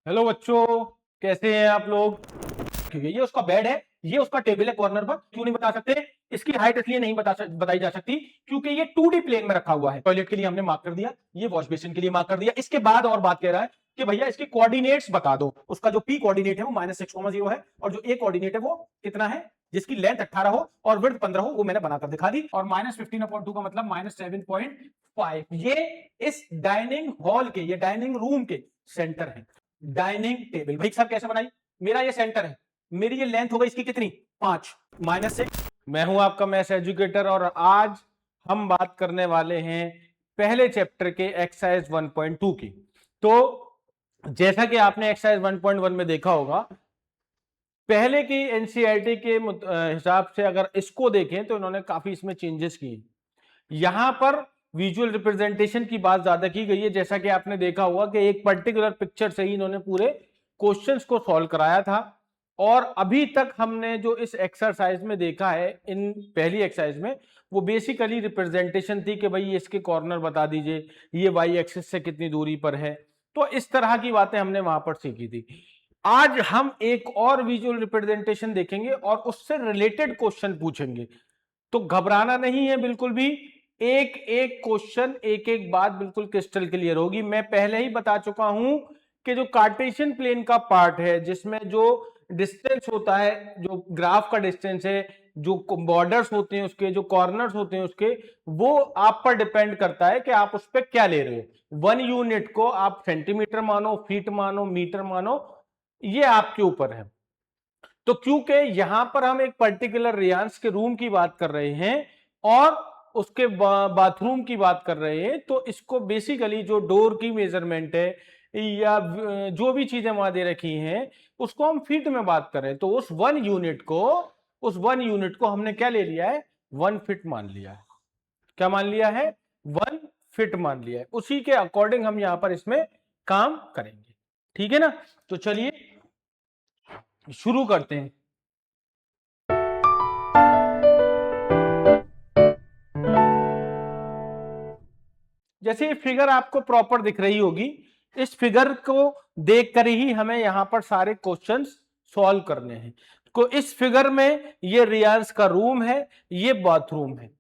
Hello बच्चों, कैसे हैं आप लोग। ये उसका बेड है, ये उसका टेबल है कॉर्नर पर। क्यों नहीं बता सकते? इसकी हाइट इसलिए नहीं बताई जा सकती क्योंकि ये 2D प्लेन में रखा हुआ है। टॉयलेट के लिए हमने मार्क कर दिया, ये वॉश बेसिन के लिए मार्क कर दिया। इसके बाद और बात कह रहा है कि भैया इसके कोऑर्डिनेट्स बता दो। उसका जो पी कोऑर्डिनेट है वो -6,0 है और जो ए कोऑर्डिनेट है वो कितना है, जिसकी लेंथ 18 हो और विड्थ 15 हो, वो मैंने बनाकर दिखा दी। और -15/2 का मतलब -7.5। ये इस डाइनिंग हॉल के, ये डाइनिंग रूम के सेंटर है। डाइनिंग टेबल भाई साहब कैसे बनाई? मेरा ये सेंटर है, मेरी ये लेंथ हो गई इसकी कितनी, 5 -6। मैं हूं आपका मैथ्स एजुकेटर और आज हम बात करने वाले हैं पहले चैप्टर के एक्सरसाइज 1.2 की। तो जैसा कि आपने एक्सरसाइज 1.1 में देखा होगा, पहले की एनसीईआरटी के हिसाब से अगर इसको देखें तो इन्होंने काफी इसमें चेंजेस किए। यहां पर विजुअल रिप्रेजेंटेशन की बात ज्यादा की गई है। जैसा कि आपने देखा हुआ कि एक पर्टिकुलर पिक्चर से ही इन्होंने पूरे क्वेश्चंस को सॉल्व कराया था। और अभी तक हमने जो इस एक्सरसाइज में देखा है, इन पहली एक्सरसाइज में, वो बेसिकली रिप्रेजेंटेशन थी कि भाई इसके कॉर्नर बता दीजिए, ये वाई एक्सिस से कितनी दूरी पर है। तो इस तरह की बातें हमने वहां पर सीखी थी। आज हम एक और विजुअल रिप्रेजेंटेशन देखेंगे और उससे रिलेटेड क्वेश्चन पूछेंगे। तो घबराना नहीं है बिल्कुल भी। एक एक क्वेश्चन, एक एक बात बिल्कुल क्रिस्टल क्लियर होगी। मैं पहले ही बता चुका हूं कि जो कार्टेशियन प्लेन का पार्ट है, जिसमें जो डिस्टेंस होता है, जो ग्राफ का डिस्टेंस है, जो बॉर्डर्स होते हैं उसके, जो कॉर्नर्स होते हैं उसके, वो आप पर डिपेंड करता है कि आप उस पर क्या ले रहे हो। 1 यूनिट को आप सेंटीमीटर मानो, फीट मानो, मीटर मानो, ये आपके ऊपर है। तो क्योंकि यहां पर हम एक पर्टिकुलर रियांस के रूम की बात कर रहे हैं और उसके बाथरूम की बात कर रहे हैं, तो इसको बेसिकली जो डोर की मेजरमेंट है या जो भी चीजें वहां दे रखी हैं, उसको हम फीट में बात कर रहे हैं। तो उस वन यूनिट को हमने क्या ले लिया है, 1 फीट मान लिया है। क्या मान लिया है? 1 फीट मान लिया है। उसी के अकॉर्डिंग हम यहां पर इसमें काम करेंगे। ठीक है ना? तो चलिए शुरू करते हैं। जैसे ये फिगर आपको प्रॉपर दिख रही होगी, इस फिगर को देखकर ही हमें यहां पर सारे क्वेश्चंस सॉल्व करने हैं। तो इस फिगर में ये रियांस का रूम है, ये बाथरूम है।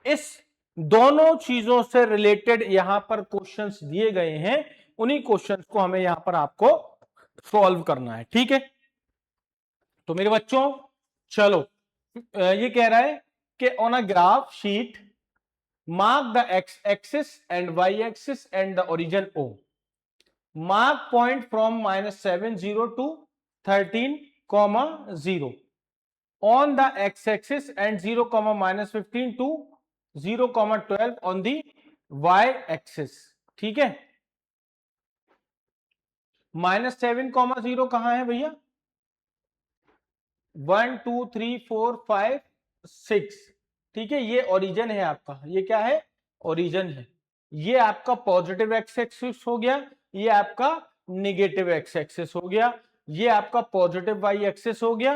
इस दोनों चीजों से रिलेटेड यहां पर क्वेश्चंस दिए गए हैं। उन्हीं क्वेश्चंस को हमें यहां पर आपको सॉल्व करना है। ठीक है? तो मेरे बच्चों, चलो, ये कह रहा है कि on a graph sheet mark the x-axis and y-axis and the origin O. Mark point from -7 to 13, 0 on the x-axis and 0, -15 to 0, 12 on the y-axis. ठीक है? -7, 0 कहां है भैया? 1 2 3 4 5 6। ठीक है, ये ओरिजिन है आपका। ये क्या है? ओरिजिन है। ये आपका पॉजिटिव एक्स एक्सिस हो गया, ये आपका निगेटिव एक्स एक्सिस हो गया, ये आपका पॉजिटिव वाई एक्सिस हो गया।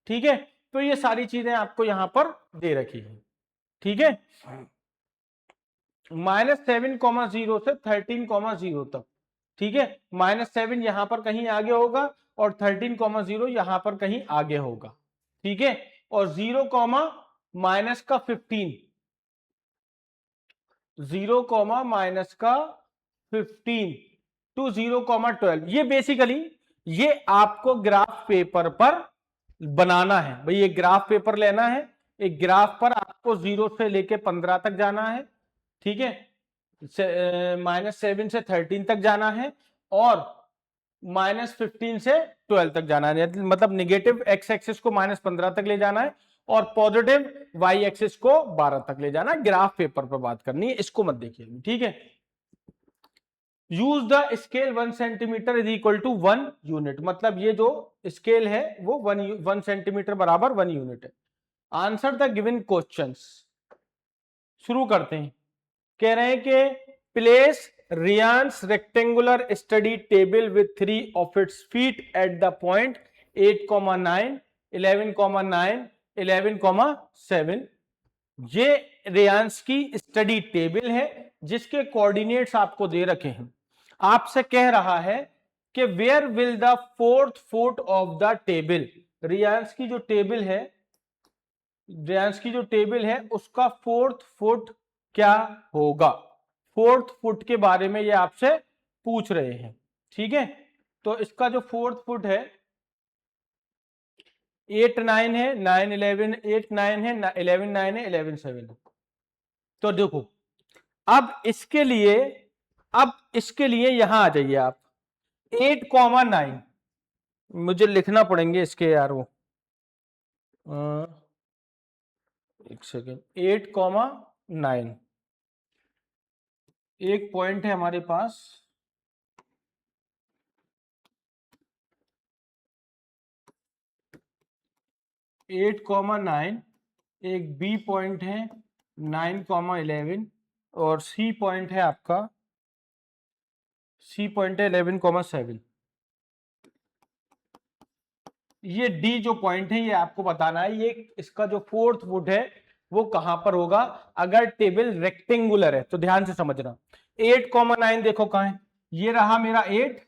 ठीक है? तो ये सारी चीजें आपको यहां पर दे रखी है। ठीक है? -7, 0 से 13, 0 तक। ठीक है? -7 यहां पर कहीं आगे होगा और 13, 0 यहां पर कहीं आगे होगा। ठीक है? और 0, माइनस का 15, 0, माइनस का 15 टू 0, 12। ये बेसिकली ये आपको ग्राफ पेपर पर बनाना है। भाई ये ग्राफ पेपर लेना है, एक ग्राफ पर आपको 0 से लेके 15 तक जाना है। ठीक है? -7 से 13 तक जाना है और -15 से 12 तक जाना है। मतलब निगेटिव एक्स एक्सिस को -15 तक ले जाना है और पॉजिटिव वाई एक्सिस को 12 तक ले जाना है। ग्राफ पेपर पर बात करनी है, इसको मत देखिए। ठीक है? Use the scale 1 centimetre is equal to 1 unit. मतलब ये जो स्केल है वो 1 सेंटीमीटर बराबर 1 यूनिट है। Answer the given questions. शुरू करते हैं। कह रहे हैं कि place Riyansh rectangular study table with 3 of its feet at the point 8, 9, 11, 7। ये रियांस की स्टडी टेबल है जिसके कोऑर्डिनेट्स आपको दे रखे हैं। आपसे कह रहा है कि where will the fourth foot of the table, Riyansh की जो टेबल है, रियांश की जो टेबल है उसका फोर्थ फुट क्या होगा। फोर्थ फुट के बारे में ये आपसे पूछ रहे हैं, ठीक है। तो इसका जो फोर्थ फुट है 8 9 है, 9 11, 8 9 है, 11 9 है, 11 7 है। तो देखो अब इसके लिए यहां आ जाइए आप, 8,9 मुझे लिखना पड़ेंगे इसके यार वो, एक सेकेंड, 8,9 एक पॉइंट है हमारे पास, 8,9 एक बी पॉइंट है 9,11 और सी पॉइंट है आपका, सी पॉइंट है 11,7। ये डी जो पॉइंट है ये आपको बताना है, ये इसका जो फोर्थ फुट है वो कहां पर होगा अगर टेबल रेक्टेंगुलर है। तो ध्यान से समझना, 8,9 देखो कहां है, ये रहा मेरा 8,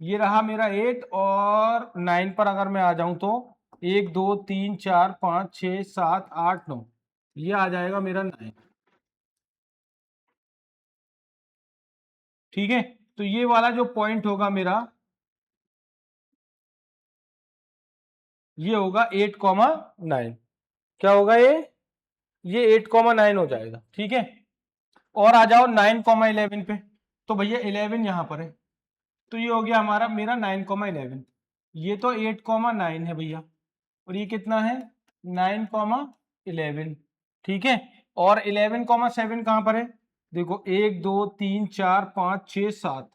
ये रहा मेरा 8 और 9 पर अगर मैं आ जाऊं तो 1 2 3 4 5 6 7 8 9, ये आ जाएगा मेरा 9, ठीक है। तो ये वाला जो पॉइंट होगा मेरा ये होगा 8,9, क्या होगा ये 8,9 हो जाएगा, ठीक है। और आ जाओ 9,11 पे, तो भैया 11 यहां पर है, तो ये हो गया हमारा मेरा 9,11, ये तो 8,9 है भैया, और ये कितना है 9,11, ठीक है। और 11,7 कहां पर है, देखो 1 2 3 4 5 6 7,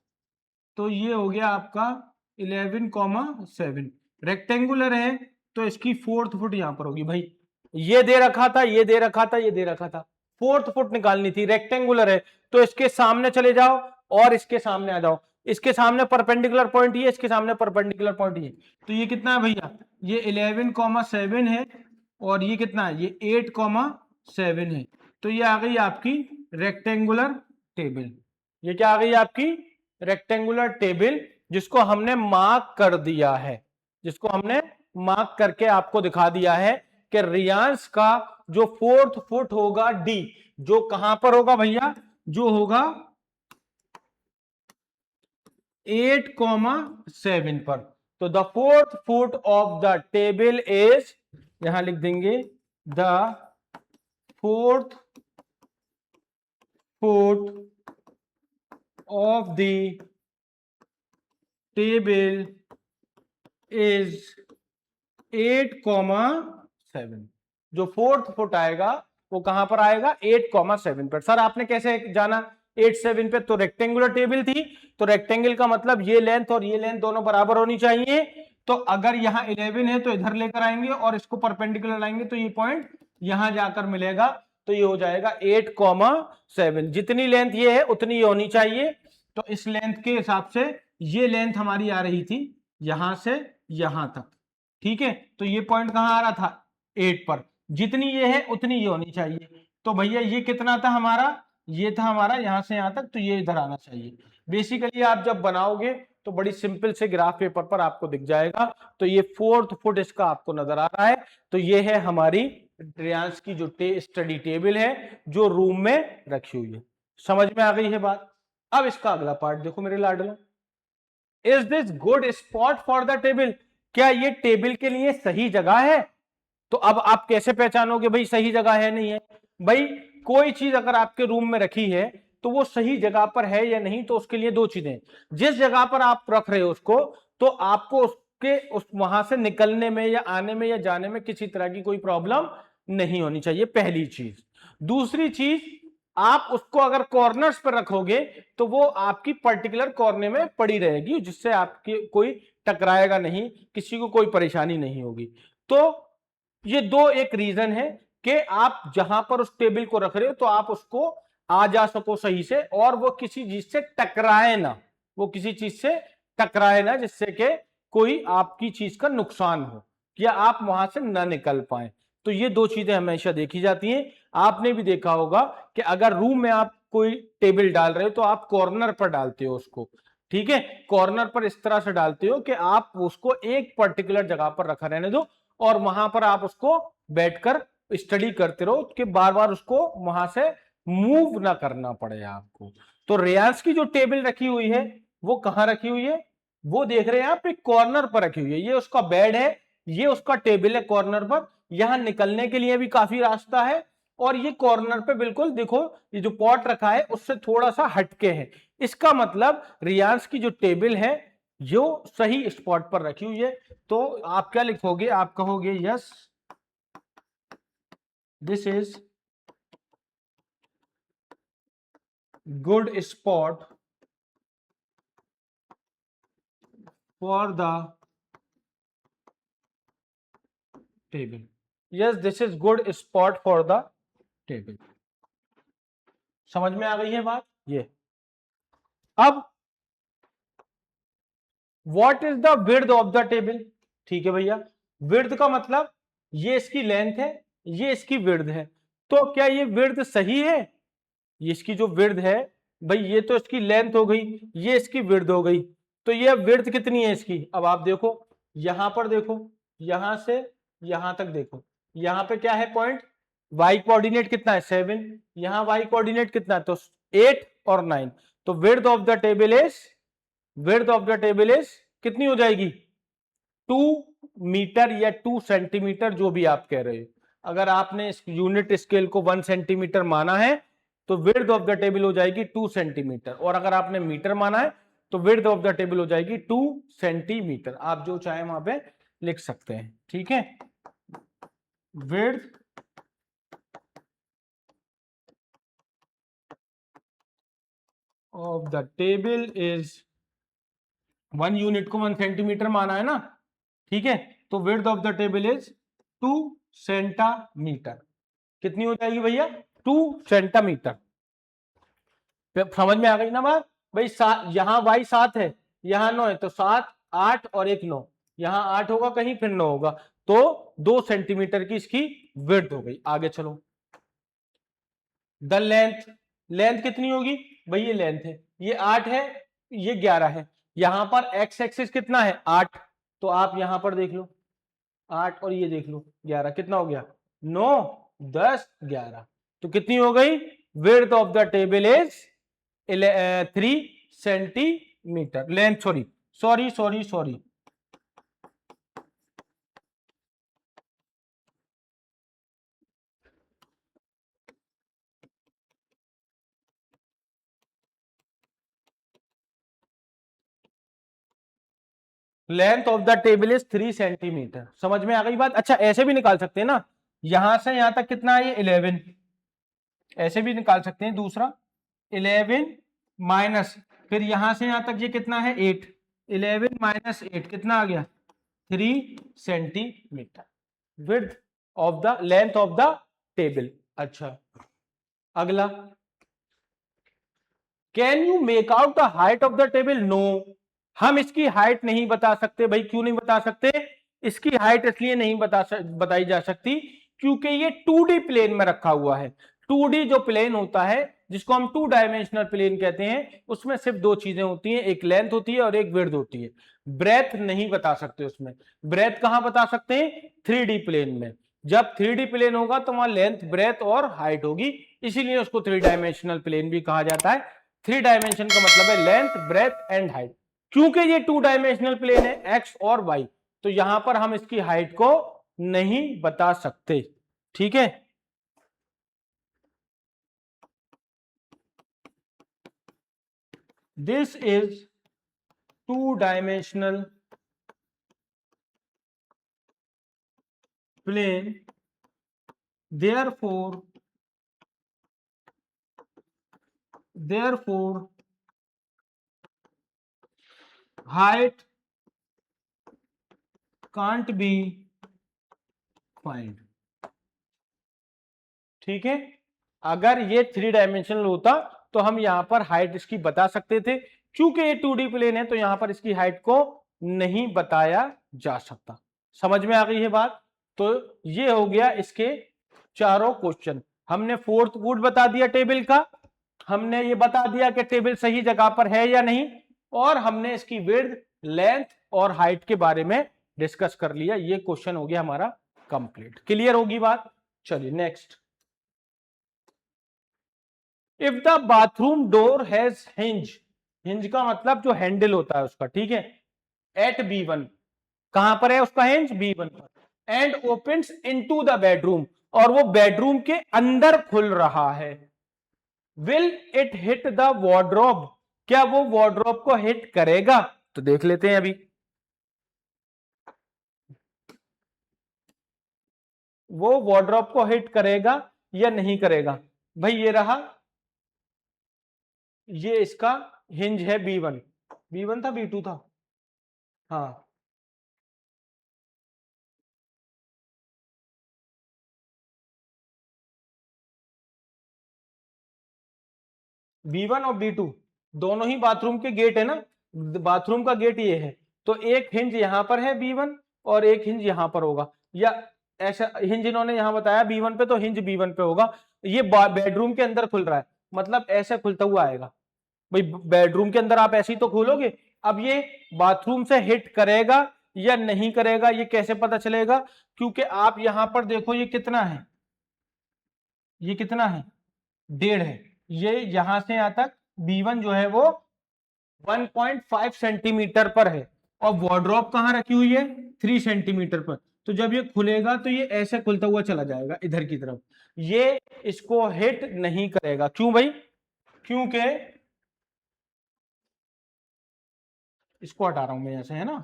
तो ये हो गया आपका 11,7, रेक्टेंगुलर है तो इसकी फोर्थ फुट यहां पर होगी भाई, ये दे रखा था, ये दे रखा था, ये दे रखा था, फोर्थ फुट निकालनी थी, रेक्टेंगुलर है तो इसके सामने चले जाओ और इसके सामने आ जाओ, इसके सामने परपेंडिकुलर पॉइंट ये, इसके सामने परपेंडिकुलर पॉइंट ये, तो ये कितना है भैया, ये 11,7 है और ये कितना है, ये 8,7 है, तो ये आ गई आपकी रेक्टेंगुलर टेबल। ये क्या आ गई आपकी रेक्टेंगुलर टेबल, जिसको हमने मार्क कर दिया है, जिसको हमने मार्क करके आपको दिखा दिया है कि रियांश का जो फोर्थ फुट होगा डी, जो कहां पर होगा भैया, जो होगा 8,7 पर। तो the fourth foot of the table is, यहां लिख देंगे the fourth foot of the table is 8,7, जो फोर्थ फुट आएगा वो कहां पर आएगा 8,7 पर। सर आपने कैसे जाना 8,7 पे, तो रेक्टेंगुलर टेबल थी, तो रेक्टेंगल का मतलब ये लेंथ और ये लेंथ दोनों बराबर होनी चाहिए, तो अगर यहां 11 है तो इधर लेकर आएंगे और इसको परपेंडिकुलर लाएंगे तो ये पॉइंट यहां जाकर मिलेगा, तो ये हो जाएगा 8,7, जितनी लेंथ ये है उतनी ये होनी चाहिए, तो इस लेंथ के हिसाब से ये लेंथ हमारी आ रही थी यहां से यहां तक, ठीक है। तो ये पॉइंट कहां आ रहा था 8 पर, जितनी ये है उतनी ये होनी चाहिए, तो भैया ये कितना था हमारा, ये था हमारा यहां से यहां तक, तो ये इधर आना चाहिए। बेसिकली आप जब बनाओगे तो बड़ी सिंपल से ग्राफ पेपर पर आपको दिख जाएगा, तो ये फोर्थ फुट इसका आपको नजर आ रहा है, तो ये है हमारी रियांश की जो स्टडी टेबल है जो रूम में रखी हुई है। समझ में आ गई है बात। अब इसका अगला पार्ट देखो मेरे लाडलो, is this good spot for the table, क्या ये टेबल के लिए सही जगह है। तो अब आप कैसे पहचानोगे भाई सही जगह है नहीं है, भाई कोई चीज अगर आपके रूम में रखी है तो वो सही जगह पर है या नहीं, तो उसके लिए दो चीजें, जिस जगह पर आप रख रहे हो उसको, तो आपको उसके वहां से निकलने में या आने में या जाने में किसी तरह की कोई प्रॉब्लम नहीं होनी चाहिए, पहली चीज। दूसरी चीज, आप उसको अगर कॉर्नर्स पर रखोगे तो वो आपकी पर्टिकुलर कॉर्नर में पड़ी रहेगी, जिससे आपकी कोई टकराएगा नहीं, किसी को कोई परेशानी नहीं होगी। तो ये दो एक रीजन है कि आप जहां पर उस टेबल को रख रहे हो तो आप उसको आ जा सको सही से, और वो किसी चीज से टकराए ना, वो किसी चीज से टकराए ना जिससे कि कोई आपकी चीज का नुकसान हो या आप वहां से ना निकल पाए। तो ये दो चीजें हमेशा देखी जाती हैं। आपने भी देखा होगा कि अगर रूम में आप कोई टेबल डाल रहे हो तो आप कॉर्नर पर डालते हो उसको, ठीक है, कॉर्नर पर इस तरह से डालते हो कि आप उसको एक पर्टिकुलर जगह पर रखा रहने दो और वहां पर आप उसको बैठकर स्टडी करते रहो कि बार बार उसको वहां से मूव ना करना पड़े आपको। तो रियांश की जो टेबल रखी हुई है वो कहां रखी हुई है, वो देख रहे हैं आप, एक कॉर्नर पर रखी हुई है। ये उसका बेड है, ये उसका टेबल है कॉर्नर पर। यहां निकलने के लिए भी काफी रास्ता है और ये कॉर्नर पे बिल्कुल देखो, ये जो पॉट रखा है उससे थोड़ा सा हटके है। इसका मतलब रियांश की जो टेबल है जो सही स्पॉट पर रखी हुई है। तो आप क्या लिखोगे, आप कहोगे yes this is good spot for the table. Yes this is good spot for the table. समझ में आ गई है बात ये। अब what is the width of the table. ठीक है भैया, विड्थ का मतलब ये इसकी लेंथ है, ये इसकी विड्थ है। तो क्या ये विड्थ सही है, ये इसकी जो विड्थ है भाई, ये तो इसकी लेंथ हो गई, ये इसकी विड्थ हो गई। तो ये विड्थ कितनी है इसकी, अब आप देखो यहां पर, देखो यहां से यहां तक देखो, यहां पे क्या है पॉइंट, वाई कोऑर्डिनेट कितना है 7, यहां वाई कोऑर्डिनेट कितना है तो 8 और 9। तो width of the table is, width of the table is कितनी हो जाएगी 2 मीटर या 2 सेंटीमीटर, जो भी आप कह रहे हो। अगर आपने इस यूनिट स्केल को 1 सेंटीमीटर माना है तो विड्थ ऑफ द टेबल हो जाएगी 2 सेंटीमीटर, और अगर आपने मीटर माना है तो विड्थ ऑफ द टेबल हो जाएगी 2 सेंटीमीटर। आप जो चाहे वहां पे लिख सकते हैं, ठीक है। Width of the table is, 1 unit को 1 सेंटीमीटर माना है ना, ठीक है। तो width of the table is 2 centimetre. कितनी हो जाएगी भैया 2 सेंटीमीटर। समझ में आ गई ना बात भाई। यहां वाई 7 है, यहां 9 है, तो 7 8 और 1 9, यहां 8 होगा कहीं फिर 9 होगा, तो 2 सेंटीमीटर की इसकी विड्थ हो गई। आगे चलो, द लेंथ, लेंथ कितनी होगी भाई, ये लेंथ है, ये 8 है, ये 11 है। यहां पर एक्स एक्सिस कितना है 8, तो आप यहां पर देख लो 8 और ये देख लो 11, कितना हो गया 9 10 11। तो कितनी हो गई width of the table is 3 centimetre. Length, sorry sorry sorry sorry, length of the table is 3 centimetre. समझ में आ गई बात। अच्छा ऐसे भी निकाल सकते हैं ना, यहां से यहां तक कितना है ये 11, ऐसे भी निकाल सकते हैं दूसरा 11 माइनस, फिर यहां से यहां तक ये कितना है 8, 11 माइनस 8 कितना आ गया 3 centimetre, width of the length of the table. अच्छा अगला, can you make out the height of the table. No, हम इसकी हाइट नहीं बता सकते भाई। क्यों नहीं बता सकते, इसकी हाइट इसलिए नहीं बताई जा सकती क्योंकि ये 2D प्लेन में रखा हुआ है। 2D जो प्लेन होता है जिसको हम 2 डायमेंशनल प्लेन कहते हैं, उसमें सिर्फ 2 चीजें होती हैं, एक लेंथ होती है और एक विड्थ होती है। ब्रेथ नहीं बता सकते उसमें। ब्रेथ कहां बता सकते हैं 3D प्लेन में। जब 3D प्लेन होगा तो वहां लेंथ ब्रेथ और हाइट होगी, इसीलिए उसको 3 डायमेंशनल प्लेन भी कहा जाता है। 3 डायमेंशन का मतलब है लेंथ ब्रेथ एंड हाइट। क्योंकि ये 2 डायमेंशनल प्लेन है एक्स और वाई, तो यहां पर हम इसकी हाइट को नहीं बता सकते, ठीक है। This is 2 dimensional plane, therefore height can't be find। ठीक है, अगर ये 3 डायमेंशनल होता तो हम यहां पर हाइट इसकी बता सकते थे। क्योंकि ये 2D प्लेन है तो यहां पर इसकी हाइट को नहीं बताया जा सकता। समझ में आ गई है बात। तो ये हो गया इसके चारों क्वेश्चन। हमने फोर्थ गुड बता दिया टेबल का, हमने ये बता दिया कि टेबल सही जगह पर है या नहीं, और हमने इसकी विड्थ, लेंथ और हाइट के बारे में डिस्कस कर लिया। ये क्वेश्चन हो गया हमारा कंप्लीट। क्लियर होगी बात? चलिए next. If the bathroom door has hinge, hinge का मतलब जो हैंडल होता है उसका, ठीक है, एट B1, कहां पर है उसका हिंज? B1 पर, and opens into the bedroom, और वो बेडरूम के अंदर खुल रहा है, will it hit the wardrobe, क्या वो वार्डरोब को हिट करेगा? तो देख लेते हैं अभी। वो वार्डरोब को हिट करेगा या नहीं करेगा? भाई ये रहा, ये इसका हिंज है B1, B1 था B2 था? हाँ, B1 और B2 दोनों ही बाथरूम के गेट है ना, बाथरूम का गेट ये है, तो एक हिंज यहां पर है B1 और एक हिंज यहां पर होगा, या ऐसा हिंज इन्होंने यहां बताया B1 पे, तो हिंज B1 पे होगा। ये बेडरूम के अंदर खुल रहा है, मतलब ऐसे खुलता हुआ आएगा। भाई बेडरूम के अंदर आप ऐसे ही तो खोलोगे। अब ये बाथरूम से हिट करेगा या नहीं करेगा, ये कैसे पता चलेगा? क्योंकि आप यहां पर देखो, ये कितना है, ये कितना है, 1.5 है। ये यहां से यहां तक B1 जो है वो 1.5 सेंटीमीटर पर है, और वार्डरोब कहां रखी हुई है? 3 सेंटीमीटर पर। तो जब ये खुलेगा तो ये ऐसे खुलता हुआ चला जाएगा इधर की तरफ, ये इसको हिट नहीं करेगा। क्यों भाई? क्योंकि इसको हटा रहा हूं मैं यहां से, है ना।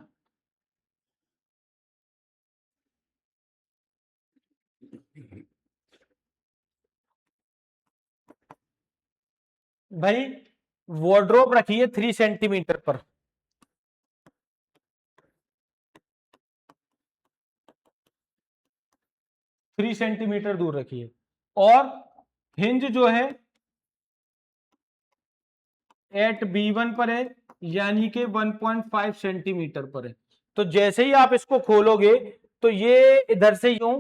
भाई वार्डरोब रखी है 3 सेंटीमीटर पर, 3 सेंटीमीटर दूर रखी है, और हिंज जो है एट B1 पर है, यानी कि 1.5 सेंटीमीटर पर है। तो जैसे ही आप इसको खोलोगे तो ये इधर से यूं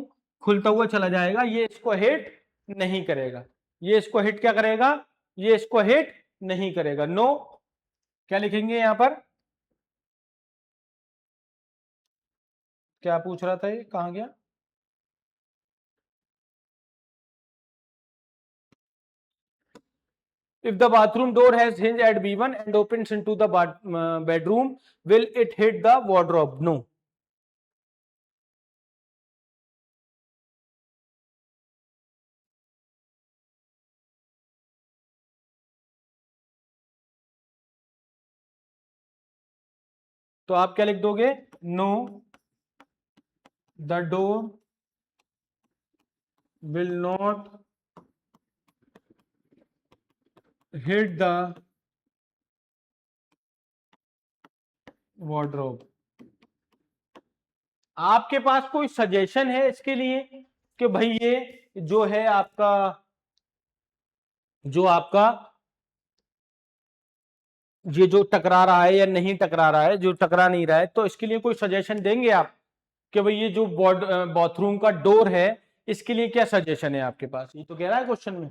खुलता हुआ चला जाएगा, ये इसको हिट नहीं करेगा। ये इसको हिट क्या करेगा? ये इसको हिट नहीं करेगा। नो, क्या लिखेंगे यहां पर? क्या पूछ रहा था ये, कहां गया? If the bathroom door has hinge at B1 and opens into the bedroom, will it hit the wardrobe? No. तो आप क्या लिख दोगे? No, the door will not hit the wardrobe। आपके पास कोई सजेशन है इसके लिए कि भाई ये जो है आपका, जो आपका ये जो टकरा रहा है या नहीं टकरा रहा है? जो टकरा नहीं रहा है तो इसके लिए कोई सजेशन देंगे आप कि भाई ये जो बाथरूम का डोर है इसके लिए क्या सजेशन है आपके पास? ये तो कह रहा है क्वेश्चन में।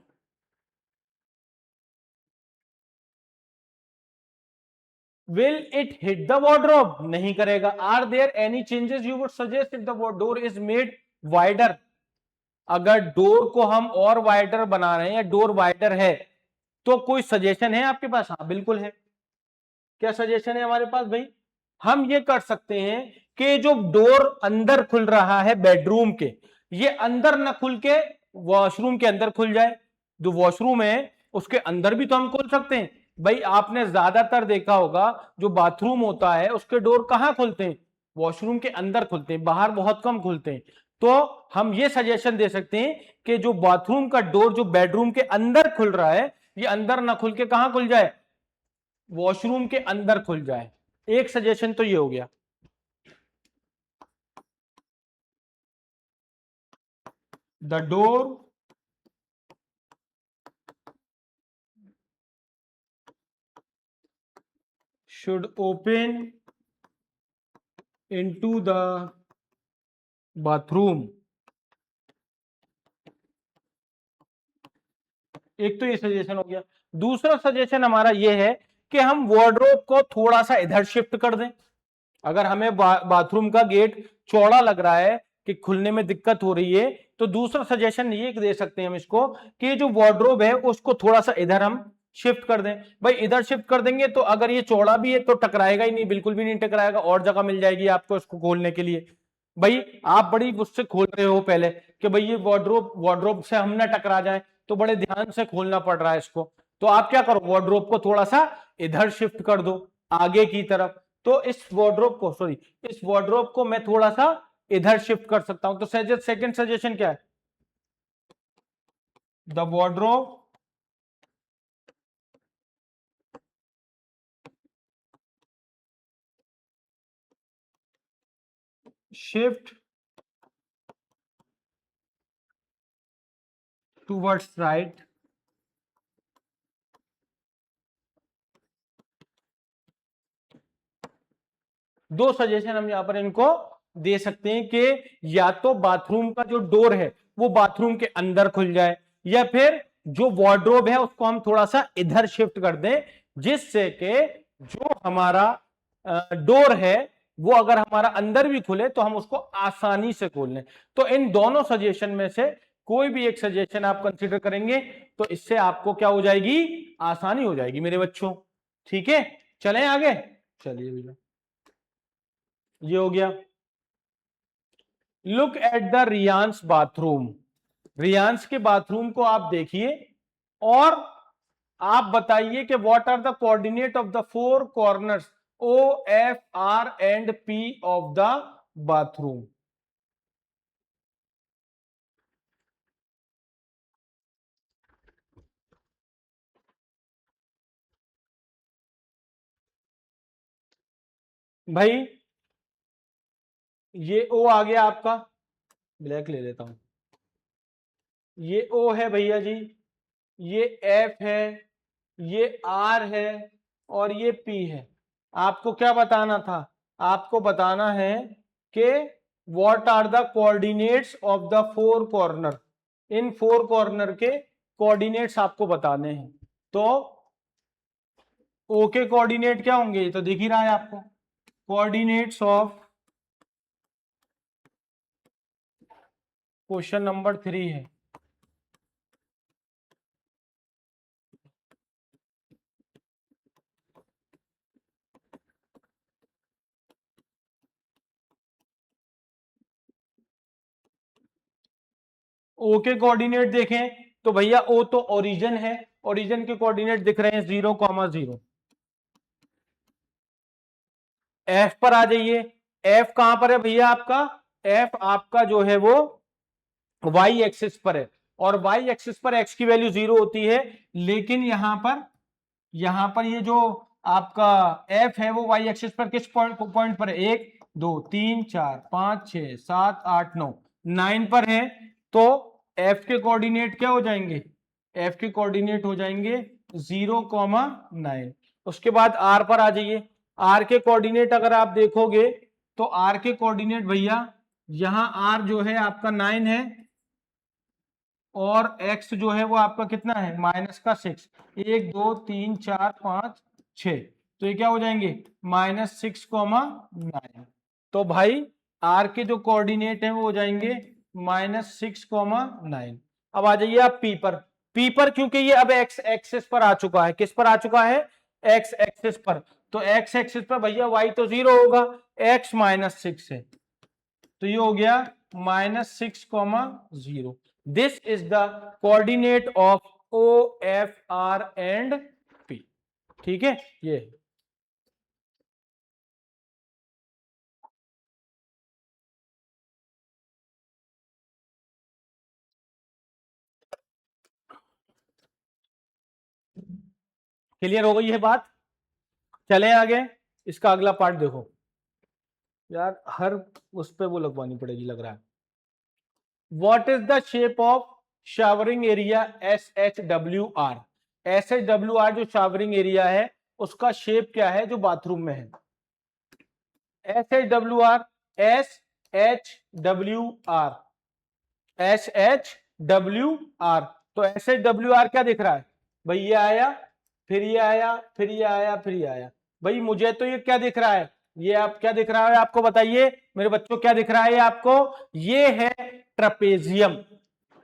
Will it hit the wardrobe? नहीं करेगा। Are there any changes you would suggest if the door is made wider? अगर डोर को हम और वाइडर बना रहे हैं या डोर वाइडर है तो कोई सजेशन है आपके पास? हाँ बिल्कुल है। क्या सजेशन है हमारे पास भाई? हम ये कर सकते हैं कि जो डोर अंदर खुल रहा है बेडरूम के, ये अंदर ना खुल के वॉशरूम के अंदर खुल जाए। जो वॉशरूम है उसके अंदर भी तो हम खोल सकते हैं। भाई आपने ज्यादातर देखा होगा जो बाथरूम होता है उसके डोर कहां खुलते हैं? वॉशरूम के अंदर खुलते हैं, बाहर बहुत कम खुलते हैं। तो हम ये सजेशन दे सकते हैं कि जो बाथरूम का डोर जो बेडरूम के अंदर खुल रहा है, ये अंदर ना खुल के कहां खुल जाए? वॉशरूम के अंदर खुल जाए। एक सजेशन तो ये हो गया। The door should open into the bathroom। एक तो ये सजेशन हो गया। दूसरा सजेशन हमारा ये है कि हम वार्डरोब को थोड़ा सा इधर शिफ्ट कर दें। अगर हमें बाथरूम का गेट चौड़ा लग रहा है कि खुलने में दिक्कत हो रही है, तो दूसरा सजेशन ये दे सकते हैं हम इसको कि जो वार्डरोब है उसको थोड़ा सा इधर हम शिफ्ट कर दें। भाई इधर शिफ्ट कर देंगे तो अगर ये चौड़ा भी है तो टकराएगा ही नहीं, बिल्कुल भी नहीं टकराएगा, और जगह मिल जाएगी आपको इसको खोलने के लिए। भाई आप बड़ी मुझसे खोल रहे हो पहले कि भाई ये वार्डरोब से हम ना टकरा जाए, तो बड़े ध्यान से खोलना पड़ रहा है इसको। तो आप क्या करो, वार्डरोब को थोड़ा सा इधर शिफ्ट कर दो आगे की तरफ। तो इस वार्डरोब को मैं थोड़ा सा इधर शिफ्ट कर सकता हूं। तो सेकंड सजेशन क्या है, the wardrobe shift towards right. दो सजेशन हम यहां पर इनको दे सकते हैं कि या तो बाथरूम का जो डोर है वो बाथरूम के अंदर खुल जाए, या फिर जो वार्डरोब है उसको हम थोड़ा सा इधर शिफ्ट कर दें, जिससे कि जो हमारा डोर है वो अगर हमारा अंदर भी खुले तो हम उसको आसानी से खोल लें। तो इन दोनों सजेशन में से कोई भी एक सजेशन आप कंसीडर करेंगे तो इससे आपको क्या हो जाएगी, आसानी हो जाएगी मेरे बच्चों। ठीक है, चलें आगे। चलिए भैया, ये हो गया। Look at the Riyansh bathroom. Riyansh के बाथरूम को आप देखिए और आप बताइए कि what are the coordinate of the four corners O, F, R and P of the bathroom. भाई ये ओ आ गया आपका, ब्लैक ले लेता हूं, ये ओ है भैया जी, ये एफ है, ये आर है और ये पी है। आपको क्या बताना था, आपको बताना है कि what are the coordinates of the four corner. इन फोर कॉर्नर के कोऑर्डिनेट्स आपको बताने हैं। तो ओ के कोऑर्डिनेट क्या होंगे, ये तो दिख ही रहा है आपको, कोऑर्डिनेट्स ऑफ क्वेश्चन नंबर 3 है। ओ के कोऑर्डिनेट देखें तो भैया ओ तो ओरिजिन है, ओरिजिन के कोऑर्डिनेट दिख रहे हैं 0,0। एफ पर आ जाइए, एफ कहां पर है भैया आपका, एफ आपका जो है वो वाई एक्सिस पर है, और वाई एक्सिस पर एक्स की वैल्यू 0 होती है, लेकिन यहां पर ये जो आपका एफ है वो वाई एक्सिस पर किस पॉइंट पर है, 1 2 3 4 5 6 7 8 9 9 पर है। तो एफ के कोऑर्डिनेट क्या हो जाएंगे, एफ के कोऑर्डिनेट हो जाएंगे 0,9। उसके बाद आर पर आ जाइए, आर के कोऑर्डिनेट अगर आप देखोगे तो आर के कोऑर्डिनेट भैया यहां आर जो है आपका 9 है, और x जो है वो आपका कितना है, -6। 1 2 3 4 5 6, तो ये क्या हो जाएंगे -6,9। तो भाई r के जो कोऑर्डिनेट है वो हो जाएंगे -6,9। अब आ जाइए आप p पर, p पर क्योंकि ये अब x एक्सिस पर आ चुका है, किस पर आ चुका है, x एक्सिस पर। तो x एक्सिस पर भैया y तो 0 होगा, x -6 है, तो ये हो गया -6,0। This is the coordinate of O, F, R and P. ठीक है, ये क्लियर हो गई है बात। चलें आगे, इसका अगला पार्ट देखो यार, हर उस पे वो लगवानी पड़ेगी लग रहा है। What is the shape of showering area SHWR। SHWR जो शावरिंग एरिया है उसका शेप क्या है जो बाथरूम में है, SHWR, SHWR, SHWR। तो SHWR क्या दिख रहा है भाई, ये आया फिर ये आया, फिर ये आया, फिर ये आया। भाई मुझे तो ये क्या दिख रहा है, ये आप क्या दिख रहा है आपको बताइए मेरे बच्चों, क्या दिख रहा है आपको? ये है ट्रपेजियम।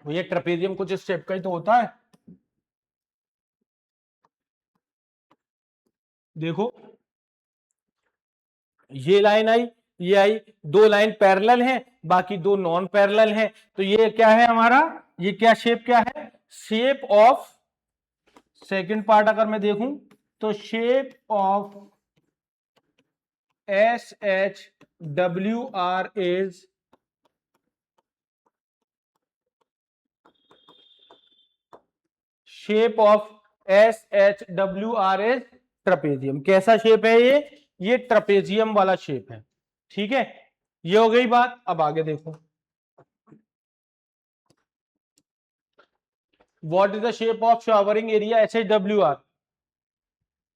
ये ट्रपेजियम कुछ इस शेप का ही तो होता है। देखो ये लाइन आई, ये आई, दो लाइन पैरेलल हैं, बाकी दो नॉन पैरेलल हैं। तो ये क्या है हमारा, ये क्या शेप क्या है? शेप ऑफ, सेकंड पार्ट अगर मैं देखूं तो shape of S H W R is shape of S H W R is trapezium. कैसा शेप है ये ट्रपेजियम वाला शेप है। ठीक है, ये हो गई बात। अब आगे देखो, what is the shape of showering area H H W R?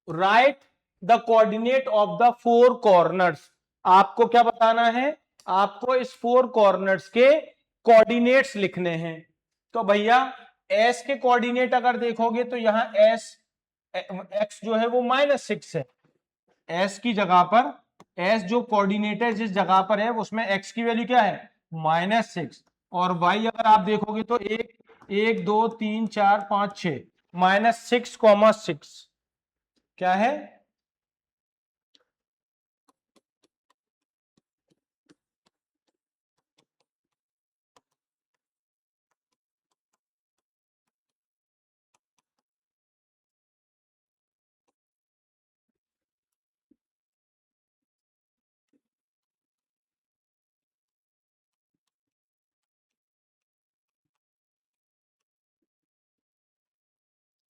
Right the coordinate of the four corners. आपको क्या बताना है? आपको इस फोर कॉर्नर्स के कोऑर्डिनेट्स लिखने हैं। तो भैया एस के कोऑर्डिनेट अगर देखोगे तो यहां एस एक्स जो है वो -6 है। एस की जगह पर, एस जो कोऑर्डिनेट है जिस जगह पर है उसमें एक्स की वैल्यू क्या है? -6। और वाई अगर आप देखोगे तो 1 2 3 4 5 6, -6, क्या है?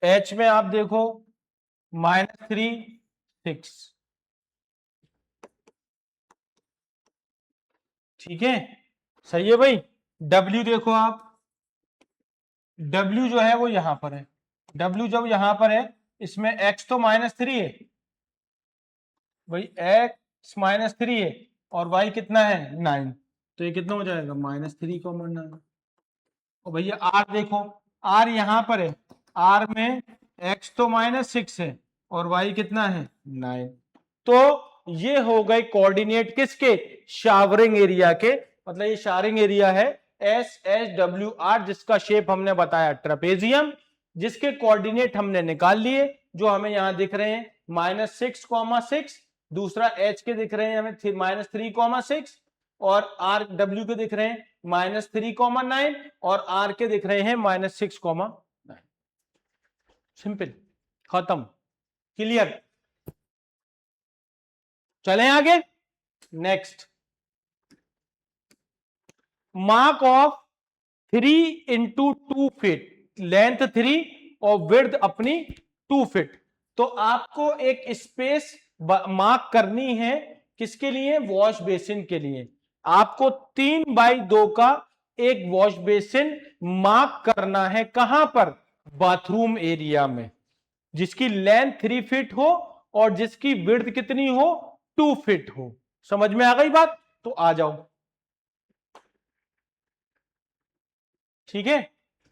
एच में आप देखो -3 6। ठीक है, सही है भाई। डब्ल्यू देखो आप, डब्ल्यू जो है वो यहां पर है। डब्ल्यू जब यहां पर है, इसमें एक्स तो -3 है भाई, एक्स -3 है और वाई कितना है 9। तो ये कितना हो जाएगा? -3,9। और भैया आर देखो, आर यहां पर है, आर में एक्स तो -6 है और वाई कितना है 9। तो ये हो गए कोऑर्डिनेट किसके? शावरिंग एरिया के। मतलब ये शावरिंग एरिया है एस एच डब्ल्यू आर, जिसका शेप हमने बताया ट्रपेजियम, जिसके कोऑर्डिनेट हमने निकाल लिए जो हमें यहां दिख रहे हैं -6,6। दूसरा एच के दिख रहे हैं हमें -3,6 और आर डब्ल्यू के दिख रहे हैं -3,9 और आर के दिख रहे हैं -6,9। सिंपल, खत्म, क्लियर। चलें आगे, next. Mark of 3 × 2 feet, length 3 और विड्थ अपनी 2 फीट। तो आपको एक स्पेस मार्क करनी है, किसके लिए? वॉश बेसिन के लिए। आपको 3x2 का एक वॉश बेसिन मार्क करना है। कहां पर? बाथरूम एरिया में, जिसकी लेंथ 3 फीट हो और जिसकी विड्थ कितनी हो? 2 फीट हो। समझ में आ गई बात? तो आ जाओ। ठीक है,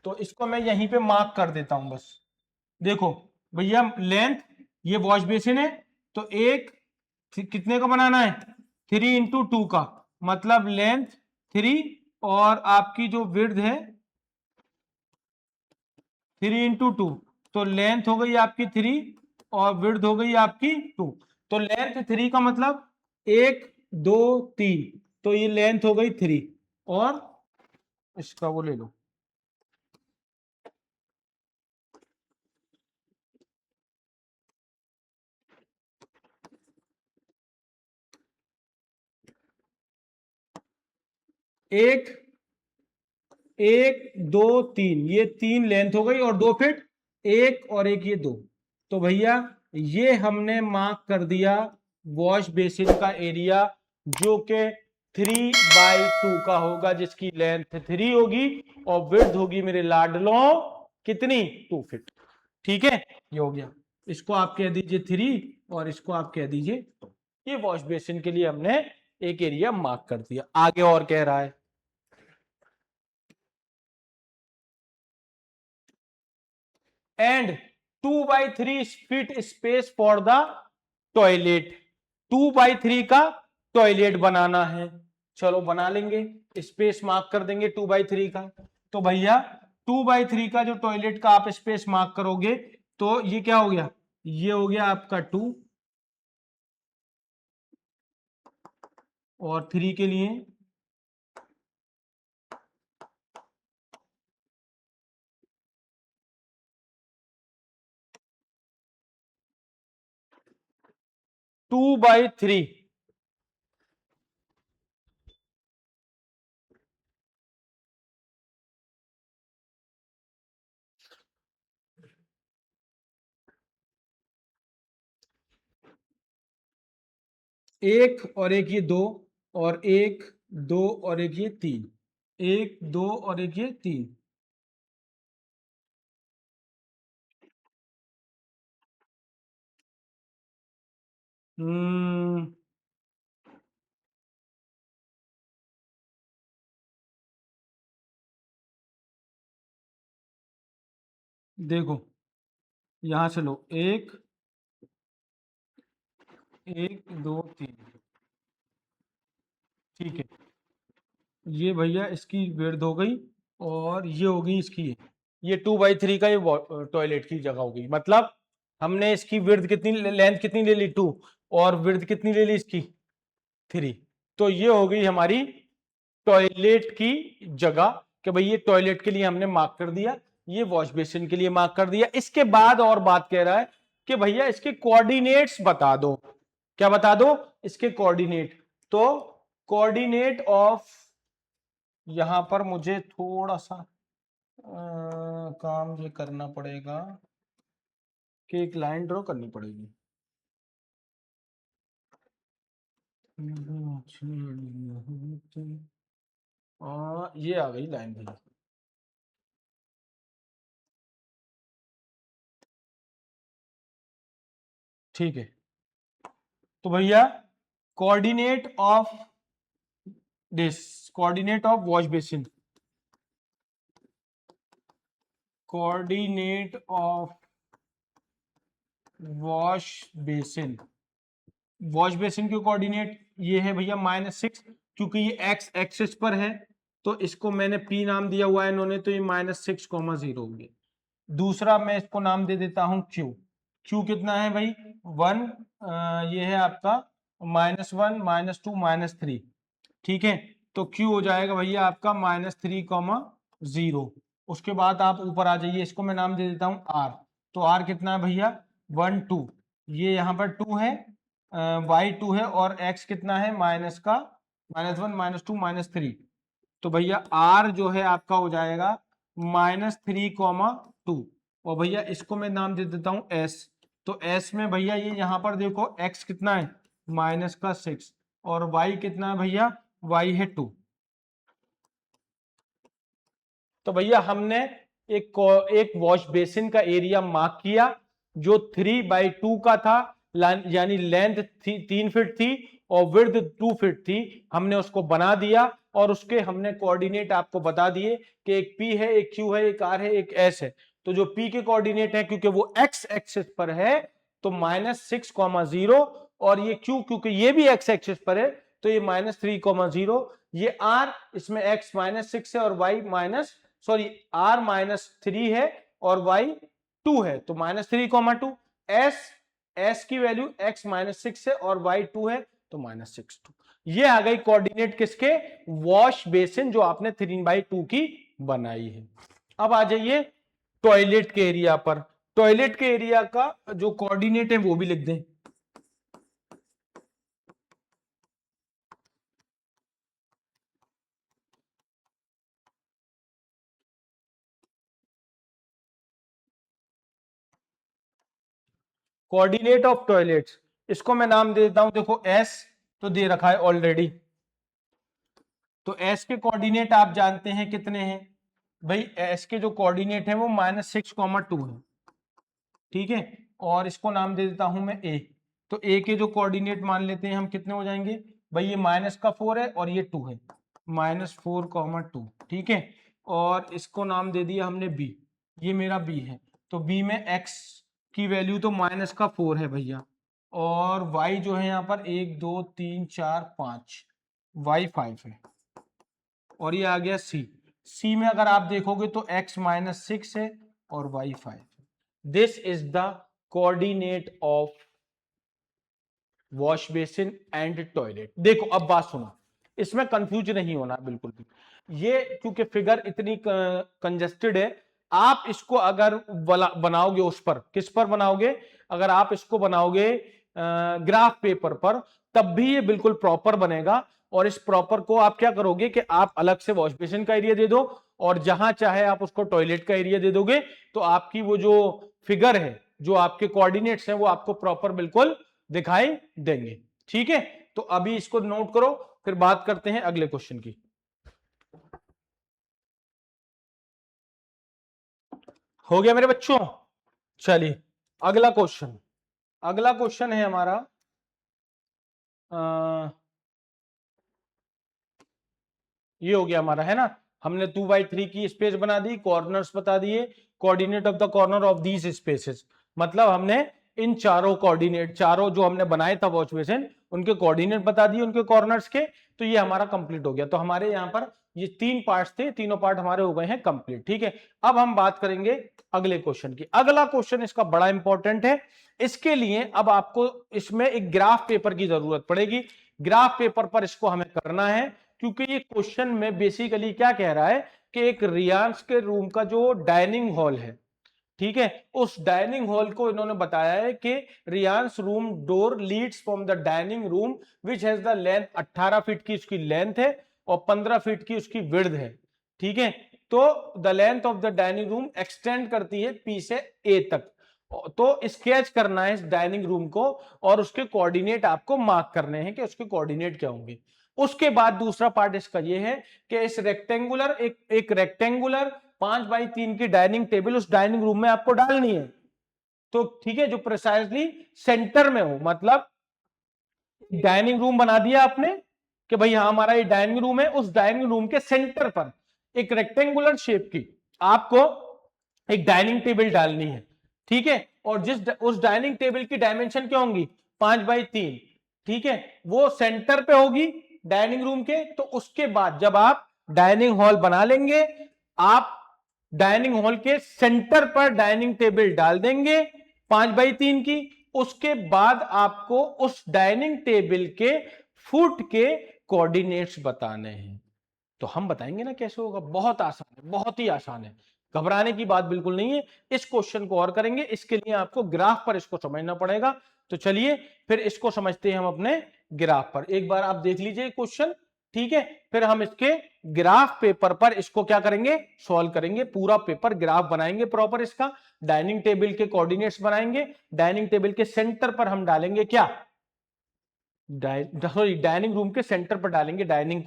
तो इसको मैं यहीं पे मार्क कर देता हूं बस। देखो भैया लेंथ, ये वॉश बेसिन है, तो एक कितने का बनाना है? 3 × 2 का, मतलब लेंथ 3 और आपकी जो विड्थ है 3 × 2। तो लेंथ हो गई आपकी 3 और विड्थ हो गई आपकी 2। तो लेंथ 3 का मतलब 1 2 3, तो ये लेंथ हो गई 3 और इसका वो ले लो। एक 1 2 3, ये 3 लेंथ हो गई और 2 फीट, एक और एक ये 2। तो भैया ये हमने मार्क कर दिया वॉश बेसिन का एरिया, जो कि 3/2 का होगा, जिसकी लेंथ 3 होगी और विड्थ होगी मेरे लाडलों कितनी? 2 फीट। ठीक है, ये हो गया। इसको आप कह दीजिए 3 और इसको आप कह दीजिए 2। ये वॉश बेसिन के लिए हमने एक एरिया मार्क कर दिया। आगे और कह रहा है, and 2/3 feet space for the toilet. 2/3 का टॉयलेट बनाना है, चलो बना लेंगे, स्पेस मार्क कर देंगे 2/3 का। तो भैया 2/3 का जो टॉयलेट का आप स्पेस मार्क करोगे तो ये क्या हो गया, ये हो गया आपका 2, और 3 के लिए 2/3। 1 और 1 ये 2, और 1 2 और 1 ये 3, 1 2 और 1 ये 3। हम्म, देखो यहां से लो, 1 1 2 3, ठीक है। ये भैया इसकी विड्थ हो गई, और ये हो गई इसकी, ये 2/3 का ये टॉयलेट की जगह हो गई। मतलब हमने इसकी विड्थ कितनी, लेंथ कितनी ले ली 2, और विड्थ कितनी ले ली इसकी 3। तो ये हो गई हमारी टॉयलेट की जगह, कि भाई ये टॉयलेट के लिए हमने मार्क कर दिया, ये वॉश बेसिन के लिए मार्क कर दिया। इसके बाद और बात कह रहा है कि भैया इसके कोऑर्डिनेट्स बता दो। क्या बता दो, इसके कोऑर्डिनेट। तो कोऑर्डिनेट ऑफ, यहां पर मुझे थोड़ा सा काम ये करना पड़ेगा कि एक लाइन ड्रॉ करनी पड़ेगी। ये आ गई लाइन भैया, ठीक है। तो भैया coordinate of this, coordinate of wash basin, coordinate of wash basin, wash basin के कोऑर्डिनेट ये है भैया -6, क्योंकि ये एक्स एक्सिस पर है, तो इसको मैंने पी नाम दिया हुआ है इन्होंने, तो ये -6,0 हो गया। दूसरा मैं इसको नाम दे देता हूं क्यू। क्यू कितना है भाई 1, ये है आपका -1 -2 -3, ठीक है। तो क्यू हो जाएगा भैया आपका -3,0। उसके बाद आप ऊपर आ जाइए, इसको मैं नाम दे देता हूं आर। तो आर कितना है भैया 1 2, ये यहाँ पर 2 है, वाई 2 है, और एक्स कितना है माइनस का -1 -2 -3। तो भैया आर जो है आपका हो जाएगा -3,2। और भैया इसको मैं नाम दे देता हूं एस। तो एस में भैया ये यहाँ पर देखो एक्स कितना है -6, और वाई कितना है भैया, वाई है 2। तो भैया हमने एक वॉश बेसिन का एरिया मार्क किया जो 3/2 का था, यानी लेंथ 3 फीट थी और विड्थ 2 फीट थी। हमने उसको बना दिया, और उसके हमने कोऑर्डिनेट आपको बता दिए कि एक P है, एक Q है, एक R है, एक S है। तो जो P के कोऑर्डिनेट है, क्योंकि वो x एक्सिस पर है, तो -6,0, और ये Q क्योंकि ये भी x एक्सिस पर है, तो ये -3,0। ये R, इसमें x -6 है और y R -3 है और y 2 है, तो -3,2। S की वैल्यू x -6 है और y 2 है, तो -6,2। ये आ गई कोऑर्डिनेट किसके, वॉश बेसिन जो आपने 3/2 की बनाई है। अब आ जाइए टॉयलेट के एरिया पर। टॉयलेट के एरिया का जो कोऑर्डिनेट है वो भी लिख दें। कोऑर्डिनेट ऑफ टॉयलेट्स, इसको मैं नाम दे देता हूं, देखो एस तो दे रखा है ऑलरेडी। तो एस के कोऑर्डिनेट आप जानते हैं कितने हैं भाई, एस के जो कोऑर्डिनेट है वो -6,2 है, ठीक है। और इसको नाम दे देता हूं मैं ए। तो ए के जो कोऑर्डिनेट मान लेते हैं हम, कितने हो जाएंगे भाई, ये -4 है और ये 2 है, -4,2, ठीक है। और इसको नाम दे दिया हमने बी, ये मेरा बी है। तो बी में एक्स की वैल्यू तो -4 है भैया, और y जो है यहाँ पर 1 2 3 4 5, y 5 है, और ये आ गया c में अगर आप देखोगे तो x -6 है और y 5 है। This is the coordinate of wash basin and toilet. देखो अब बात सुनो, इसमें कंफ्यूज नहीं होना बिल्कुल भी। ये क्योंकि फिगर इतनी कंजेस्टेड है, आप इसको अगर बनाओगे उस पर, किस पर बनाओगे, अगर आप इसको बनाओगे ग्राफ पेपर पर, तब भी ये बिल्कुल प्रॉपर बनेगा। और इस प्रॉपर को आप क्या करोगे कि आप अलग से वॉश बेसिन का एरिया दे दो, और जहां चाहे आप उसको टॉयलेट का एरिया दे दोगे, तो आपकी वो जो फिगर है, जो आपके कोऑर्डिनेट्स हैं, वो आपको प्रॉपर बिल्कुल दिखाई देंगे। ठीक है, तो अभी इसको नोट करो, फिर बात करते हैं अगले क्वेश्चन की। हो गया मेरे बच्चों? चलिए अगला क्वेश्चन, अगला क्वेश्चन है हमारा ये हो गया हमारा, है ना। हमने 2/3 की स्पेस बना दी, कॉर्नर्स बता दिए, coordinate of the corner of these spaces, मतलब हमने इन चारों कोऑर्डिनेट, चारों जो हमने बनाए था वॉश बेसिन, उनके कोऑर्डिनेट बता दिए उनके कॉर्नर्स के। तो ये हमारा कंप्लीट हो गया। तो हमारे यहाँ पर ये 3 पार्ट्स थे, तीनों पार्ट हमारे हो गए हैं कंप्लीट। ठीक है, अब हम बात करेंगे अगले क्वेश्चन की। अगला क्वेश्चन इसका बड़ा इंपॉर्टेंट है। इसके लिए अब आपको इसमें एक ग्राफ पेपर की जरूरत पड़ेगी। ग्राफ पेपर पर इसको हमें करना है, क्योंकि ये क्वेश्चन में बेसिकली क्या कह रहा है कि एक रियांश के रूम का जो डाइनिंग हॉल है, ठीक है, उस डाइनिंग हॉल को इन्होंने बताया है कि Riyansh room door leads from the dining room which has the length 18 feet की उसकी लेंथ है और 15 फीट की उसकी विड्थ है। ठीक है, तो the length of the dining room extend करती है पी से ए तक। तो स्केच करना है इस डाइनिंग रूम को, और उसके कोऑर्डिनेट आपको मार्क करने हैं कि उसके कोऑर्डिनेट क्या होंगे। उसके बाद दूसरा पार्ट इसका ये है कि इस रेक्टेंगुलर एक रेक्टेंगुलर 5x3 की डाइनिंग टेबल उस डाइनिंग रूम में आपको डालनी है। तो ठीक है, जो प्रिसाइजली सेंटर में हो, मतलब डाइनिंग रूम बना दिया आपने कि भाई हाँ हमारा ये डाइनिंग रूम है, उस डाइनिंग रूम के सेंटर पर एक रेक्टेंगुलर शेप की आपको एक डाइनिंग टेबल डालनी है। ठीक है, और उस डाइनिंग टेबल की डायमेंशन क्या होंगी, 5x3। ठीक है, वो सेंटर पे होगी डाइनिंग रूम के। तो उसके बाद जब आप डाइनिंग हॉल बना लेंगे, आप डाइनिंग हॉल के सेंटर पर डाइनिंग टेबल डाल देंगे 5x3 की। उसके बाद आपको उस डाइनिंग टेबल के फुट के कोऑर्डिनेट्स बताने हैं। तो हम बताएंगे ना कैसे होगा, बहुत आसान है, बहुत ही आसान है, घबराने की बात बिल्कुल नहीं है। इस क्वेश्चन को और करेंगे, इसके लिए आपको ग्राफ पर इसको समझना पड़ेगा। तो चलिए फिर इसको समझते हैं हम अपने ग्राफ पर। एक बार आप देख लीजिए क्वेश्चन, ठीक है, फिर हम इसके ग्राफ पेपर पर इसको क्या करेंगे, सॉल्व करेंगे। पूरा पेपर ग्राफ बनाएंगे प्रॉपर इसका, डाइनिंग टेबल के कोऑर्डिनेट्स बनाएंगे, डाइनिंग टेबल के सेंटर पर हम डालेंगे क्या, डाइनिंग रूम के सेंटर पर डालेंगे डाइनिंग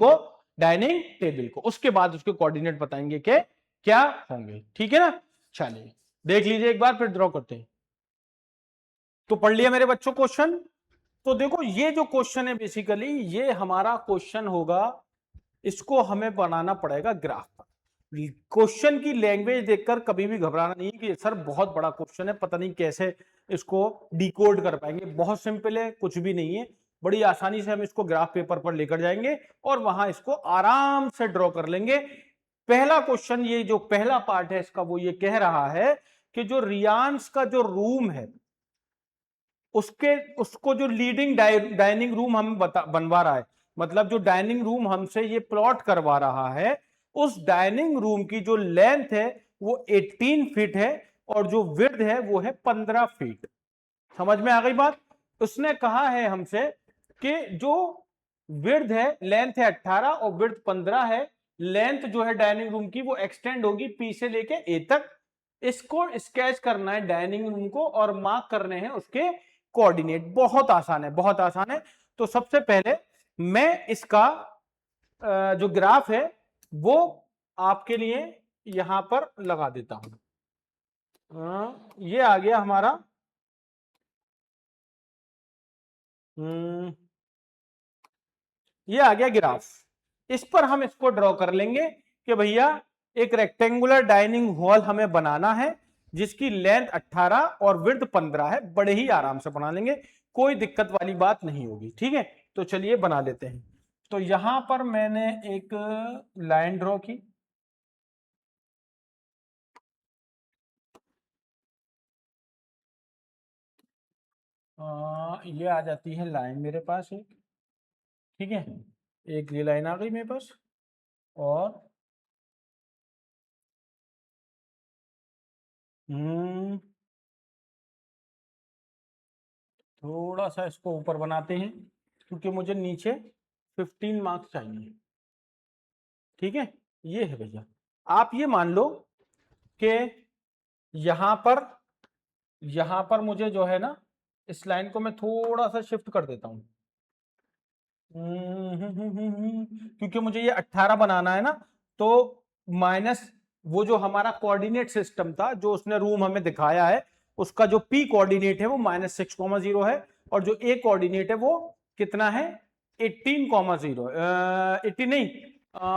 टेबल को। उसके बाद उसके कोऑर्डिनेट बताएंगे कि क्या होंगे। ठीक है ना, चलिए देख लीजिए एक बार, फिर ड्रॉ करते हैं। तो पढ़ लिया मेरे बच्चों क्वेश्चन। तो देखो ये जो क्वेश्चन है बेसिकली ये हमारा क्वेश्चन होगा, इसको हमें बनाना पड़ेगा ग्राफ पर। क्वेश्चन की लैंग्वेज देखकर कभी भी घबराना नहीं कि सर बहुत बड़ा क्वेश्चन है, पता नहीं कैसे इसको डिकोड कर पाएंगे। बहुत सिंपल है, कुछ भी नहीं है, बड़ी आसानी से हम इसको ग्राफ पेपर पर लेकर जाएंगे और वहां इसको आराम से ड्रॉ कर लेंगे। पहला क्वेश्चन, ये जो पहला पार्ट है इसका, वो ये कह रहा है कि जो रियांश का जो रूम है उसको जो लीडिंग डाइनिंग रूम हमें बनवा रहा है, मतलब जो डाइनिंग रूम हमसे ये प्लॉट करवा रहा है, उस डाइनिंग रूम की जो लेंथ है वो 18 फीट है और जो विड्थ है वो है 15 फीट। समझ में आ गई बात? उसने कहा है हमसे कि जो विड्थ है, लेंथ है 18 और विड्थ 15 है। लेंथ जो है डाइनिंग रूम की वो एक्सटेंड होगी पी से लेके ए तक। इसको स्केच करना है डाइनिंग रूम को और मार्क करने हैं उसके कोऑर्डिनेट। बहुत आसान है, बहुत आसान है। तो सबसे पहले मैं इसका जो ग्राफ है वो आपके लिए यहां पर लगा देता हूं। ये आ गया हमारा, ये आ गया ग्राफ। इस पर हम इसको ड्रॉ कर लेंगे कि भैया एक रेक्टेंगुलर डाइनिंग हॉल हमें बनाना है जिसकी लेंथ 18 और विड्थ 15 है, बड़े ही आराम से बना लेंगे, कोई दिक्कत वाली बात नहीं होगी। ठीक है, तो चलिए बना लेते हैं। तो यहां पर मैंने एक लाइन ड्रॉ की, ये आ जाती है लाइन मेरे पास एक। ठीक है, एक ये लाइन आ गई मेरे पास, और थोड़ा सा इसको ऊपर बनाते हैं क्योंकि मुझे नीचे 15 मार्क्स चाहिए। ठीक है, ये है भैया। आप ये मान लो कि यहां पर मुझे जो है ना, इस लाइन को मैं थोड़ा सा शिफ्ट कर देता हूं, क्योंकि मुझे ये 18 बनाना है ना, तो माइनस वो जो हमारा कोऑर्डिनेट सिस्टम था जो उसने रूम हमें दिखाया है, उसका जो पी कोऑर्डिनेट है वो -6,0 है, और जो ए कोऑर्डिनेट है वो कितना है, 18,0, 18 नहीं,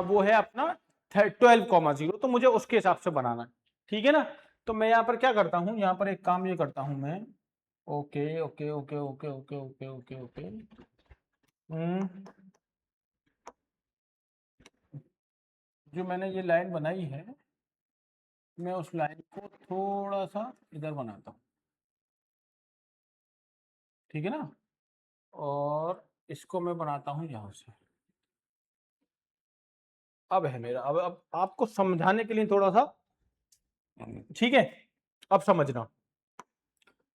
वो है अपना 12,0, तो मुझे उसके हिसाब से बनाना है। ठीक है ना, तो मैं यहाँ पर क्या करता हूँ, यहाँ पर एक काम ये करता हूँ मैं, okay okay okay okay okay okay okay okay, जो मैंने ये लाइन बनाई है, मैं उस लाइन को थोड़ा सा इधर बनाता हूँ। ठीक है ना, और इसको मैं बनाता हूँ यहाँ से। अब है मेरा, अब आपको समझाने के लिए थोड़ा सा, ठीक है, अब समझना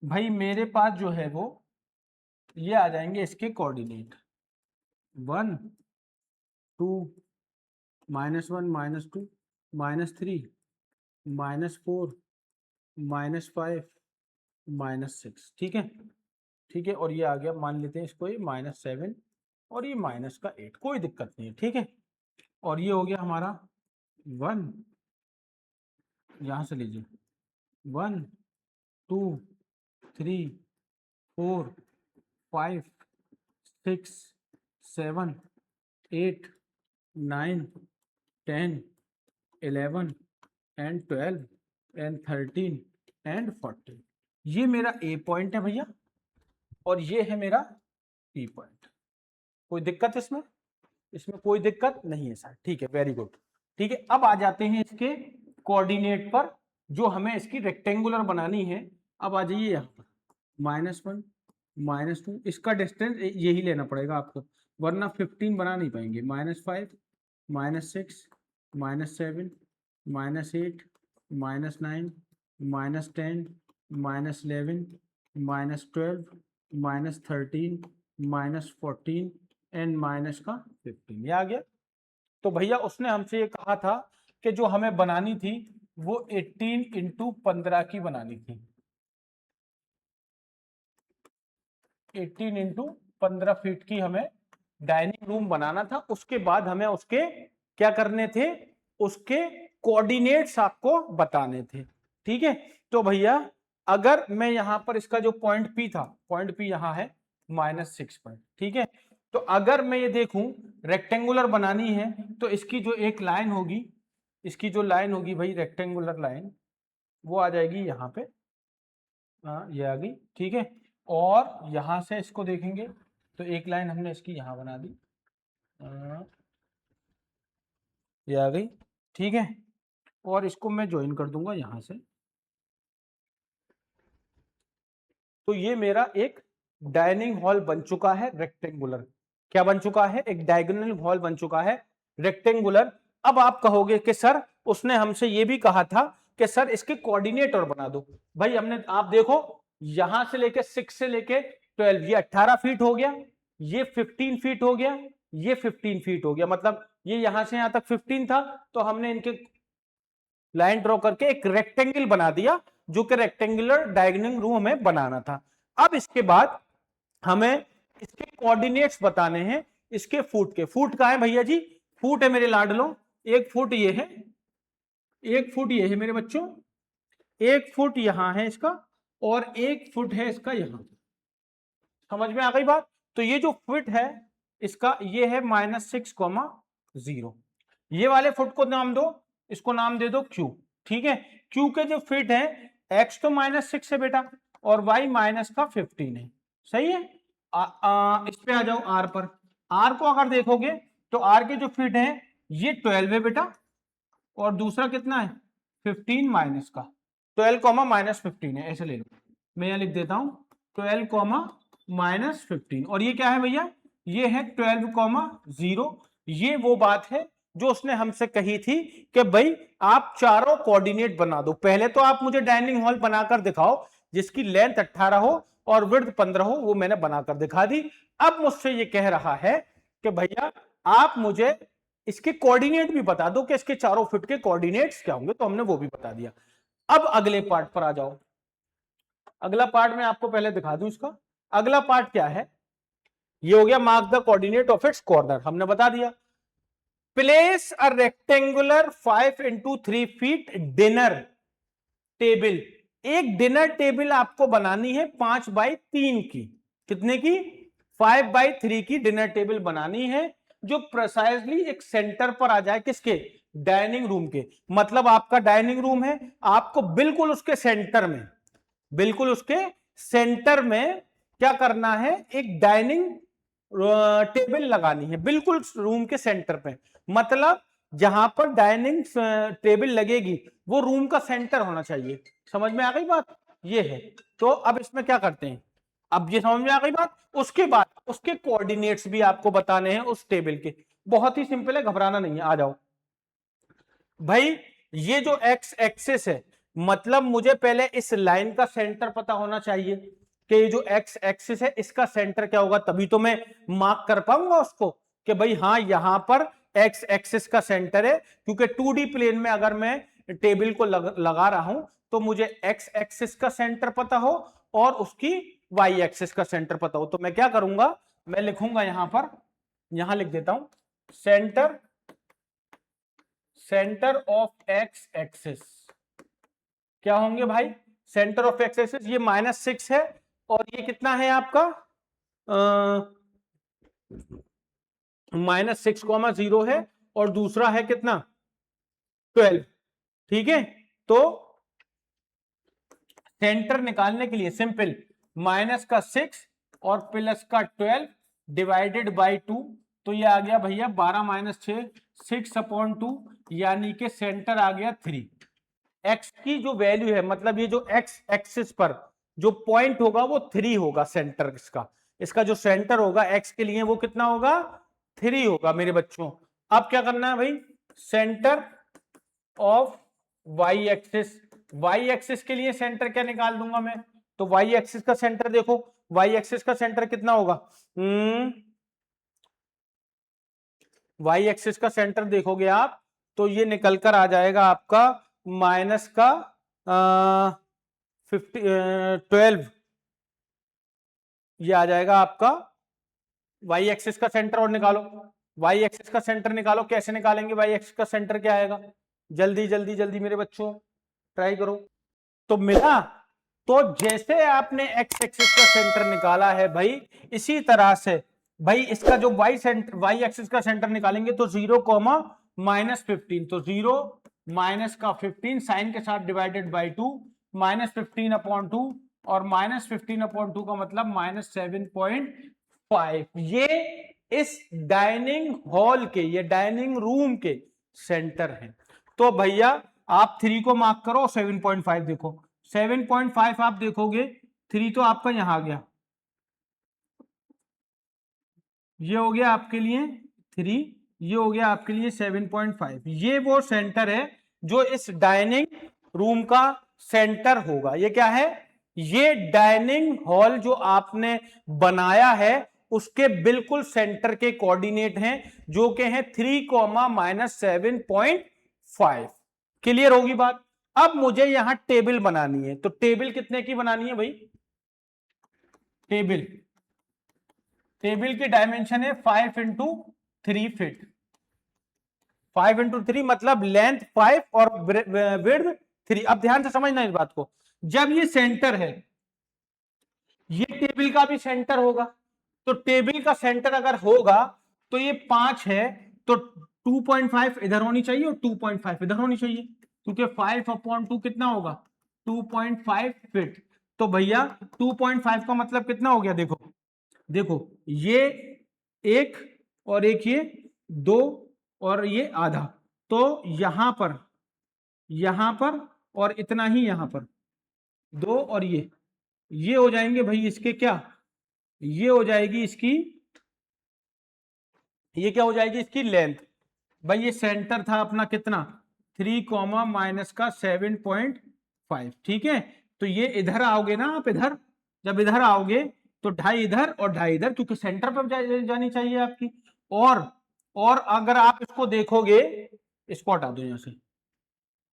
भाई, मेरे पास जो है वो ये आ जाएंगे इसके कोऑर्डिनेट, 1 2 -1 -2 -3 -4 -5 -6। ठीक है, ठीक है, और ये आ गया, मान लेते हैं इसको, ये -7 और ये -8, कोई दिक्कत नहीं है। ठीक है, और ये हो गया हमारा 1, यहां से लीजिए, 1 2 3 4 5 6 7 8 9 10 11 एंड 12 एंड 13 एंड 14, ये मेरा ए पॉइंट है भैया, और ये है मेरा बी पॉइंट। कोई दिक्कत इसमें, इसमें कोई दिक्कत नहीं है सर। ठीक है, वेरी गुड। ठीक है, अब आ जाते हैं इसके कोऑर्डिनेट पर, जो हमें इसकी रेक्टेंगुलर बनानी है। अब आ जाइए यहाँ पर, -1 -2, इसका डिस्टेंस यही लेना पड़ेगा आपको, वरना 15 बना नहीं पाएंगे। -5 -6 -7 -8 -9 -10 -11 -12 -13 -14 एंड माइनस का 15, ये आ गया। तो भैया उसने हमसे ये कहा था कि जो हमें बनानी थी वो 18 × 15 की बनानी थी, 18 × 15 फीट की हमें डाइनिंग रूम बनाना था। उसके बाद हमें उसके क्या करने थे, उसके कोऑर्डिनेट्स आपको बताने थे। ठीक है, तो भैया अगर मैं यहां पर इसका जो पॉइंट पी था, पॉइंट पी यहां है -6 पॉइंट। ठीक है, तो अगर मैं ये देखूं रेक्टेंगुलर बनानी है, तो इसकी जो एक लाइन होगी, इसकी जो लाइन होगी भाई रेक्टेंगुलर लाइन, वो आ जाएगी यहाँ पे, हाँ ये आ गई। ठीक है, और यहां से इसको देखेंगे तो एक लाइन हमने इसकी यहां बना दी, ये आ गई। ठीक है, और इसको मैं ज्वाइन कर दूंगा यहां से, तो ये मेरा एक डाइनिंग हॉल बन चुका है रेक्टेंगुलर। क्या बन चुका है, एक डायगोनल हॉल बन चुका है रेक्टेंगुलर। अब आप कहोगे कि सर उसने हमसे ये भी कहा था कि सर इसके कोऑर्डिनेट और बना दो। भाई हमने, आप देखो यहां से लेके 6 से लेके 12, ये 18 फीट हो गया, ये 15 फीट हो गया, ये 15 फीट हो गया, मतलब ये यहां से यहां तक 15 था, तो हमने इनके लाइन ड्रॉ करके एक रेक्टेंगल बना दिया, जो कि रेक्टेंगुलर डायगोनल रूम हमें बनाना था। अब इसके बाद हमें इसके कोऑर्डिनेट्स बताने हैं, इसके फुट के। फुट कहां है भैया जी, फुट है मेरे लाडलो, 1 फुट ये है, 1 फुट ये है मेरे बच्चों, 1 फुट यहां है इसका, और 1 फुट है इसका यहां। समझ में आ गई बात। तो ये जो फुट है इसका, ये है -6,0, ये वाले फुट को नाम दो, इसको नाम दे दो क्यू। ठीक है, क्यू के जो फिट है x तो -6 है बेटा और y -15 है, सही है। इस पे आ जाओ r पर। r को अगर देखोगे तो r के जो फिट है ये 12 है बेटा और दूसरा कितना है 15 माइनस का 12 कॉमा -15 है, ऐसे ले लो। मैं यहां लिख देता हूं 12 कॉमा -15 और ये क्या है भैया, ये है 12 कॉमा 0। ये वो बात है जो उसने हमसे कही थी कि भाई आप चारों कोऑर्डिनेट बना दो। पहले तो आप मुझे डाइनिंग हॉल बनाकर दिखाओ जिसकी लेंथ 18 हो और विड्थ 15 हो, वो मैंने बनाकर दिखा दी। अब मुझसे ये कह रहा है कि भैया आप मुझे इसके कोऑर्डिनेट भी बता दो कि इसके चारों फिट के कोऑर्डिनेट्स क्या होंगे, तो हमने वो भी बता दिया। अब अगले पार्ट पर आ जाओ। अगला पार्ट मैं आपको पहले दिखा दूं इसका। अगला पार्ट क्या है, ये हो गया mark the coordinate of its corner, हमने बता दिया। Place a rectangular 5 into 3 feet dinner table. एक डिनर टेबल आपको बनानी है 5 बाई 3 की। कितने की? 5 बाई 3 की डिनर टेबल बनानी है जो प्रिसाइजली एक सेंटर पर आ जाए। किसके? डाइनिंग रूम के। मतलब आपका डाइनिंग रूम है, आपको बिल्कुल उसके सेंटर में, बिल्कुल उसके सेंटर में क्या करना है, एक डाइनिंग टेबल लगानी है बिल्कुल रूम के सेंटर पे। मतलब जहां पर डाइनिंग टेबल लगेगी वो रूम का सेंटर होना चाहिए। समझ में आ गई बात? ये है। तो अब इसमें क्या करते हैं, अब ये समझ में आ गई बात। उसके बाद उसके कोऑर्डिनेट्स भी आपको बताने हैं उस टेबल के। बहुत ही सिंपल है, घबराना नहीं है। आ जाओ भाई, ये जो एक्स एक्सिस है, मतलब मुझे पहले इस लाइन का सेंटर पता होना चाहिए कि ये जो एक्स एक्सिस है इसका सेंटर क्या होगा, तभी तो मैं मार्क कर पाऊंगा उसको कि भाई हाँ यहां पर एक्स एक्सिस का सेंटर है। क्योंकि 2D प्लेन में अगर मैं टेबल को लगा रहा हूं तो मुझे एक्स एक्सिस का सेंटर पता हो और उसकी वाई एक्सिस का सेंटर पता हो। तो मैं क्या करूंगा, मैं लिखूंगा यहां पर, यहां लिख देता हूं centre, centre of x axis क्या होंगे भाई, सेंटर ऑफ एक्स एक्सिस ये -6 है और ये कितना है आपका -6,0 है और दूसरा है कितना 12। ठीक है, तो सेंटर निकालने के लिए सिंपल, -6 और +12 डिवाइडेड बाई 2, तो ये आ गया भैया 12 - 6 6/2, यानी कि सेंटर आ गया 3। एक्स की जो वैल्यू है, मतलब ये जो एक्स एक्सिस पर जो पॉइंट होगा वो 3 होगा सेंटर इसका। इसका जो सेंटर होगा एक्स के लिए वो कितना होगा 3 होगा मेरे बच्चों। अब क्या करना है भाई, centre of Y axis, Y axis के लिए सेंटर क्या निकाल दूंगा मैं, तो वाई एक्सिस का सेंटर देखो, वाई एक्सिस का सेंटर कितना होगा, वाई एक्सिस का सेंटर देखोगे आप तो ये निकल कर आ जाएगा आपका माइनस का 12, ये आ जाएगा आपका वाई एक्सिस का सेंटर। और निकालो वाई एक्सिस का सेंटर निकालो, कैसे निकालेंगे वाई एक्सिस का सेंटर क्या आएगा, जल्दी जल्दी जल्दी मेरे बच्चों ट्राई करो। तो मिला, तो जैसे आपने एक्स एक्सिस का सेंटर निकाला है भाई, इसी तरह से भाई इसका जो वाई एक्सिस का सेंटर निकालेंगे तो 0, -15, तो 0 माइनस का 15 साइन के साथ डिवाइडेड बाई 2, -15/2 और -15/2 का मतलब -7.5। ये इस डाइनिंग हॉल के, ये डाइनिंग रूम के सेंटर है। तो भैया आप 3 को मार्क करो, 7.5 देखो, 7.5 आप देखोगे, 3 तो आपका यहां आ गया, ये हो गया आपके लिए 3, ये हो गया आपके लिए 7.5। ये वो सेंटर है जो इस डाइनिंग रूम का सेंटर होगा। ये क्या है, ये डाइनिंग हॉल जो आपने बनाया है उसके बिल्कुल सेंटर के कोऑर्डिनेट हैं जो कि हैं 3, -7.5। क्लियर होगी बात? अब मुझे यहां टेबल बनानी है, तो टेबल कितने की बनानी है भाई, टेबल, टेबल की डायमेंशन है 5 इंटू 3 फीट। 5 इंटू 3 मतलब लेंथ 5 और विड्थ 3। अब ध्यान से समझना इस बात को, जब ये सेंटर है, ये टेबल का भी सेंटर होगा, तो टेबल का सेंटर अगर होगा तो ये 5 है, तो 2.5 इधर होनी चाहिए और 2.5 इधर होनी चाहिए, क्योंकि 5/2 कितना होगा 2.5 फीट। तो भैया 2.5 का मतलब कितना हो गया, देखो देखो, ये एक और एक ये दो और ये आधा, तो यहां पर और इतना ही यहां पर दो, और ये हो जाएंगे भाई इसके क्या, ये हो जाएगी इसकी, ये क्या हो जाएगी इसकी लेंथ। भाई ये सेंटर था अपना कितना, 3 कॉमा माइनस का 7.5, ठीक है। तो ये इधर आओगे ना आप, इधर जब इधर आओगे तो ढाई इधर और ढाई इधर, क्योंकि सेंटर पर जानी चाहिए आपकी। और और अगर आप इसको देखोगे, इसको हटा दो यहां से,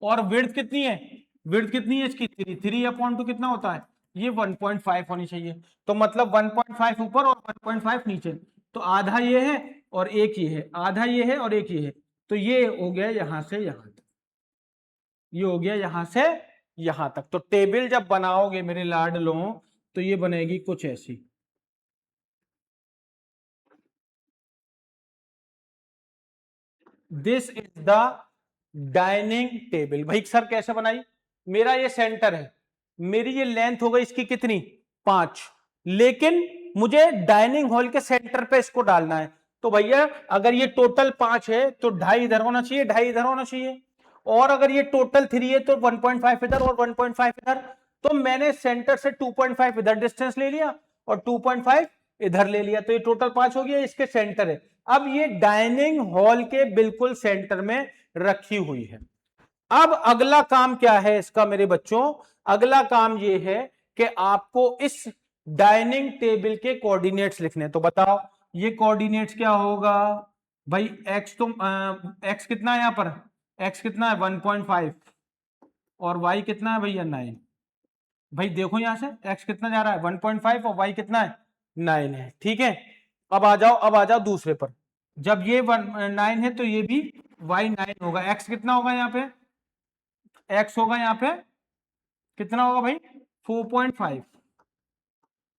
और विड्थ कितनी है, विड्थ कितनी है इसकी, 3 3/2 कितना होता है, ये 1.5 होनी चाहिए। तो मतलब 1.5 ऊपर और 1.5 नीचे, तो आधा ये है और एक ये है, आधा ये है और एक ये है। तो ये हो गया यहां से यहां तक, ये हो गया यहां से यहां तक। तो टेबल जब बनाओगे मेरे लाडलो, तो ये बनेगी कुछ ऐसी। This is the dining table. भाई सर कैसे बनाई, मेरा ये सेंटर है, मेरी ये लेंथ हो गई इसकी कितनी, 5, लेकिन मुझे डाइनिंग हॉल के सेंटर पे इसको डालना है। तो भैया अगर ये टोटल 5 है तो ढाई इधर होना चाहिए, ढाई इधर होना चाहिए, और अगर ये टोटल 3 है तो 1.5 इधर और 1.5 इधर। तो मैंने सेंटर से 2.5 इधर डिस्टेंस ले लिया और 2.5 इधर ले लिया, तो ये टोटल 5 हो गया, इसके सेंटर है। अब ये डाइनिंग हॉल के बिल्कुल सेंटर में रखी हुई है। अब अगला काम क्या है इसका मेरे बच्चों, अगला काम ये है कि आपको इस डाइनिंग टेबल के कोऑर्डिनेट्स लिखने। तो बताओ ये कोऑर्डिनेट्स क्या होगा भाई, एक्स तो एक्स कितना है यहां पर, एक्स कितना है 1.5, और वाई कितना है भैया 9। भाई देखो यहां से एक्स कितना जा रहा है 1.5 और वाई कितना है 9 है, ठीक है। अब आ जाओ, अब आ जाओ दूसरे पर, जब ये 9 है तो ये भी वाई 9 होगा। एक्स कितना होगा यहाँ पे, एक्स होगा यहाँ पे कितना होगा भाई 4.5,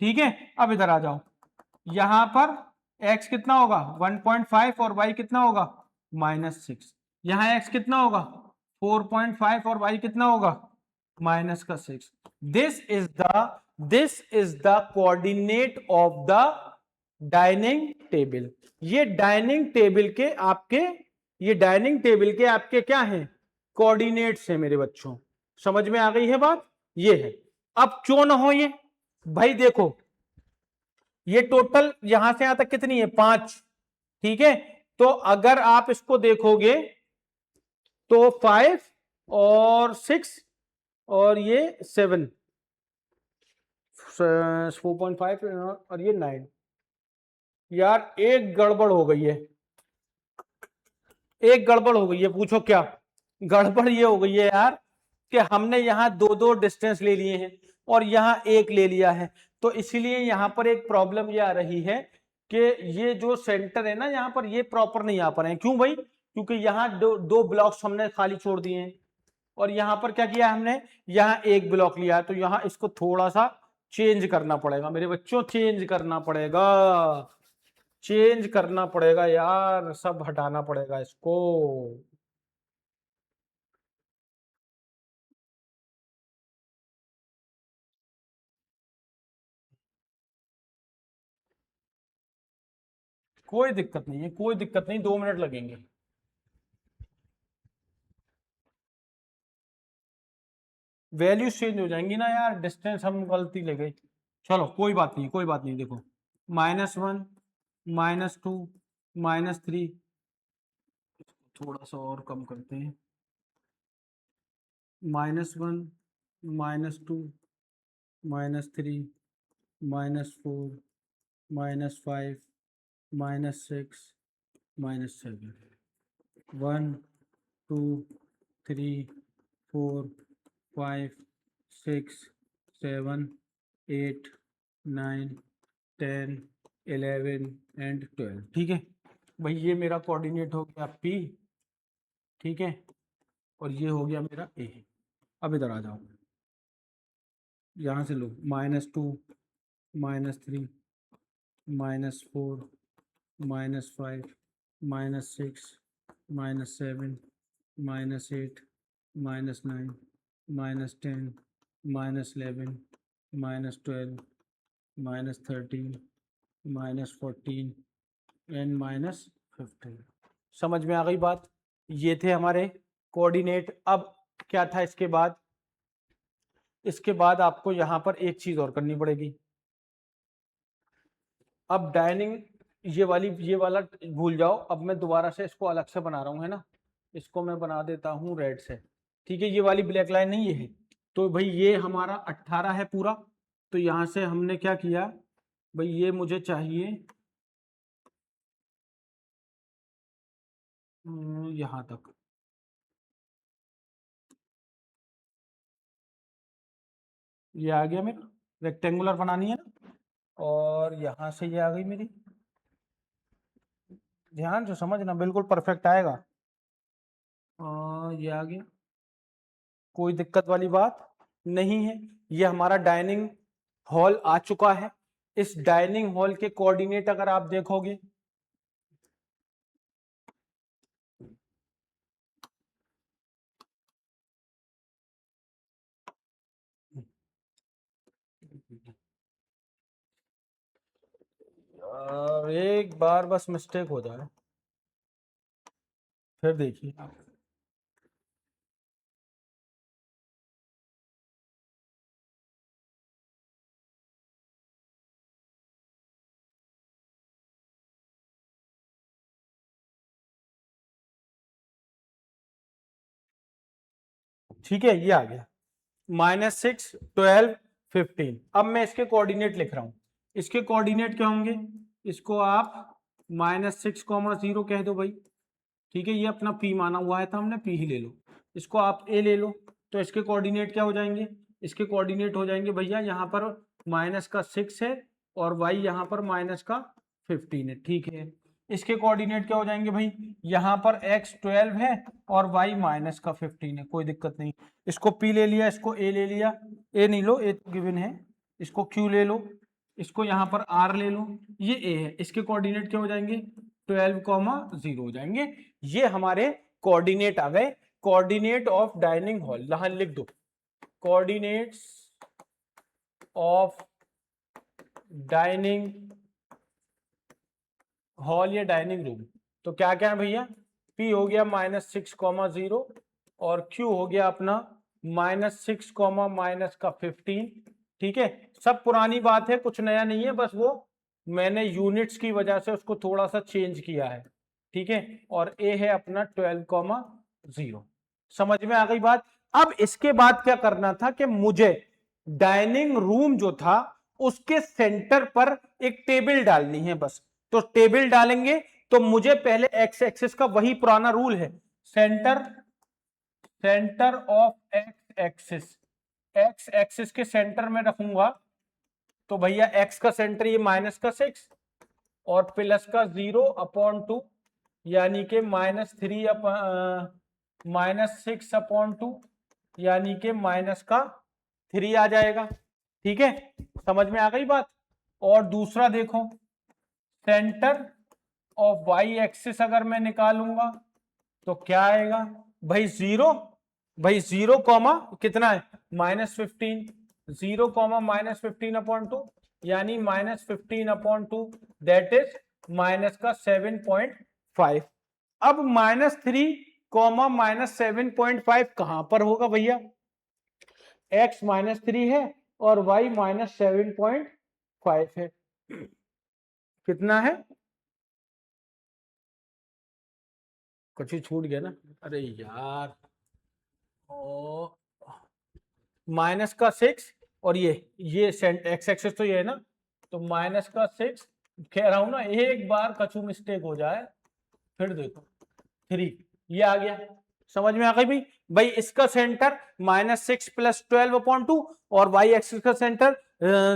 ठीक है। अब इधर आ जाओ, यहां पर x कितना होगा 1.5 और y कितना होगा -6, यहां x कितना होगा 4.5 और y कितना होगा -6। This is the coordinate of the dining table. ये डाइनिंग टेबल के आपके, ये डाइनिंग टेबल के आपके क्या हैं, कोऑर्डिनेट्स हैं मेरे बच्चों। समझ में आ गई है बात, ये है। अब क्यों ना हो ये, भाई देखो ये टोटल यहां से यहां तक कितनी है 5, ठीक है। तो अगर आप इसको देखोगे तो 5 और 6 और ये 7, 4.5 और ये 9, यार एक गड़बड़ हो गई है, एक गड़बड़ हो गई है, पूछो क्या गड़बड़ ये हो गई है यार, कि हमने यहां दो दो डिस्टेंस ले लिए हैं और यहां एक ले लिया है। तो इसलिए यहां पर एक प्रॉब्लम ये आ रही है कि ये जो सेंटर है ना यहां पर, ये प्रॉपर नहीं आ पा रहे हैं। क्यों भाई, क्योंकि यहां दो ब्लॉक्स हमने खाली छोड़ दिए हैं, और यहां पर क्या किया हमने, यहां एक ब्लॉक लिया, तो यहां इसको थोड़ा सा चेंज करना पड़ेगा मेरे बच्चों, चेंज करना पड़ेगा, चेंज करना पड़ेगा यार, सब हटाना पड़ेगा इसको। कोई दिक्कत नहीं है, कोई दिक्कत नहीं, 2 मिनट लगेंगे। वैल्यूज चेंज हो जाएंगी ना यार, डिस्टेंस हम गलती ले गए। चलो कोई बात नहीं, कोई बात नहीं, देखो -1 -2 -3, थोड़ा सा और कम करते हैं, -1 -2 -3 -4 -5 -6 -7, 1 2 3 4 5 6 7 8 9 10 11 एंड 12, ठीक है। भाई ये मेरा कोऑर्डिनेट हो गया P, ठीक है, और ये हो गया मेरा A। अब इधर आ जाओ, यहाँ से लो -2 -3 -4 -5 -6 -7 -8 -9 -10 -11, -12, -13, -14 एंड -15। समझ में आ गई बात? ये थे हमारे कोऑर्डिनेट। अब क्या था इसके बाद? इसके बाद आपको यहां पर एक चीज और करनी पड़ेगी। अब डाइनिंग ये वाला भूल जाओ। अब मैं दोबारा से इसको अलग से बना रहा हूं, है ना। इसको मैं बना देता हूं रेड से, ठीक है। ये वाली ब्लैक लाइन नहीं, ये है। तो भाई ये हमारा 18 है पूरा। तो यहां से हमने क्या किया भाई, ये मुझे चाहिए यहां तक। ये आ गया मेरा, रेक्टेंगुलर बनानी है ना। और यहां से ये आ गई मेरी, ध्यान से समझना, बिल्कुल परफेक्ट आएगा। ये आ गया, कोई दिक्कत वाली बात नहीं है। ये हमारा डाइनिंग हॉल आ चुका है। इस डाइनिंग हॉल के कोऑर्डिनेट अगर आप देखोगे, एक बार बस मिस्टेक हो जाए फिर देखिए आप। ठीक है, ये आ गया -6, 12, 15। अब मैं इसके कोऑर्डिनेट लिख रहा हूं। इसके कोऑर्डिनेट क्या होंगे? इसको आप -6,0 कह दो भाई। ठीक है, ये अपना P माना हुआ है तो हमने P ही ले लो। इसको आप A ले लो। तो इसके कोऑर्डिनेट क्या हो जाएंगे? इसके कोऑर्डिनेट हो जाएंगे भैया, यहाँ पर -6 है और y यहाँ पर -15 है। ठीक है, इसके कोऑर्डिनेट क्या हो जाएंगे भाई? यहाँ पर x 12 है और y -15 है। कोई दिक्कत नहीं। इसको P ले लिया, इसको A ले लिया। A नहीं लो, A तो गिवन है। इसको Q ले लो, इसको यहाँ पर R ले लो, ये A है। इसके कोऑर्डिनेट क्या हो जाएंगे? 12,0 हो जाएंगे। ये हमारे कोऑर्डिनेट आ गए। कोऑर्डिनेट ऑफ डाइनिंग हॉल यहां लिख दो, कोऑर्डिनेट्स ऑफ डाइनिंग हॉल या डाइनिंग रूम। तो क्या क्या है भैया? P हो गया -6,0 और Q हो गया अपना -6, -15। ठीक है, सब पुरानी बात है, कुछ नया नहीं है, बस वो मैंने यूनिट्स की वजह से उसको थोड़ा सा चेंज किया है। ठीक है, और A है अपना 12,0। समझ में आ गई बात? अब इसके बाद क्या करना था कि मुझे डाइनिंग रूम जो था उसके सेंटर पर एक टेबल डालनी है बस। तो टेबल डालेंगे तो मुझे पहले एक्स एक्सिस का वही पुराना रूल है, centre centre of x axis. X axis के सेंटर में रखूंगा तो भैया एक्स का सेंटर ये -6 और +0/2 यानी कि -6/2 यानी कि -3 आ जाएगा। ठीक है, समझ में आ गई बात? और दूसरा देखो, सेंटर ऑफ वाई एक्सिस अगर मैं निकालूंगा तो क्या आएगा भाई? 0। भाई 0 कॉमा कितना है? -15। 0 कॉमा -15/2 यानी -15/2 दैट इज -7.5। अब -3 कॉमा -7.5 कहां पर होगा भैया? x -3 है और y -7.5 है। कितना है? कुछ ही छूट गया ना, अरे यार। ओ, -6 और ये एक्स एक्सिस तो ये है ना, तो -6 कह रहा हूं ना, एक बार कछु मिस्टेक हो जाए फिर देखो 3, ये आ गया। समझ में आ गई भाई? भाई इसका सेंटर -6 + 12/2 और वाई एक्सिस का सेंटर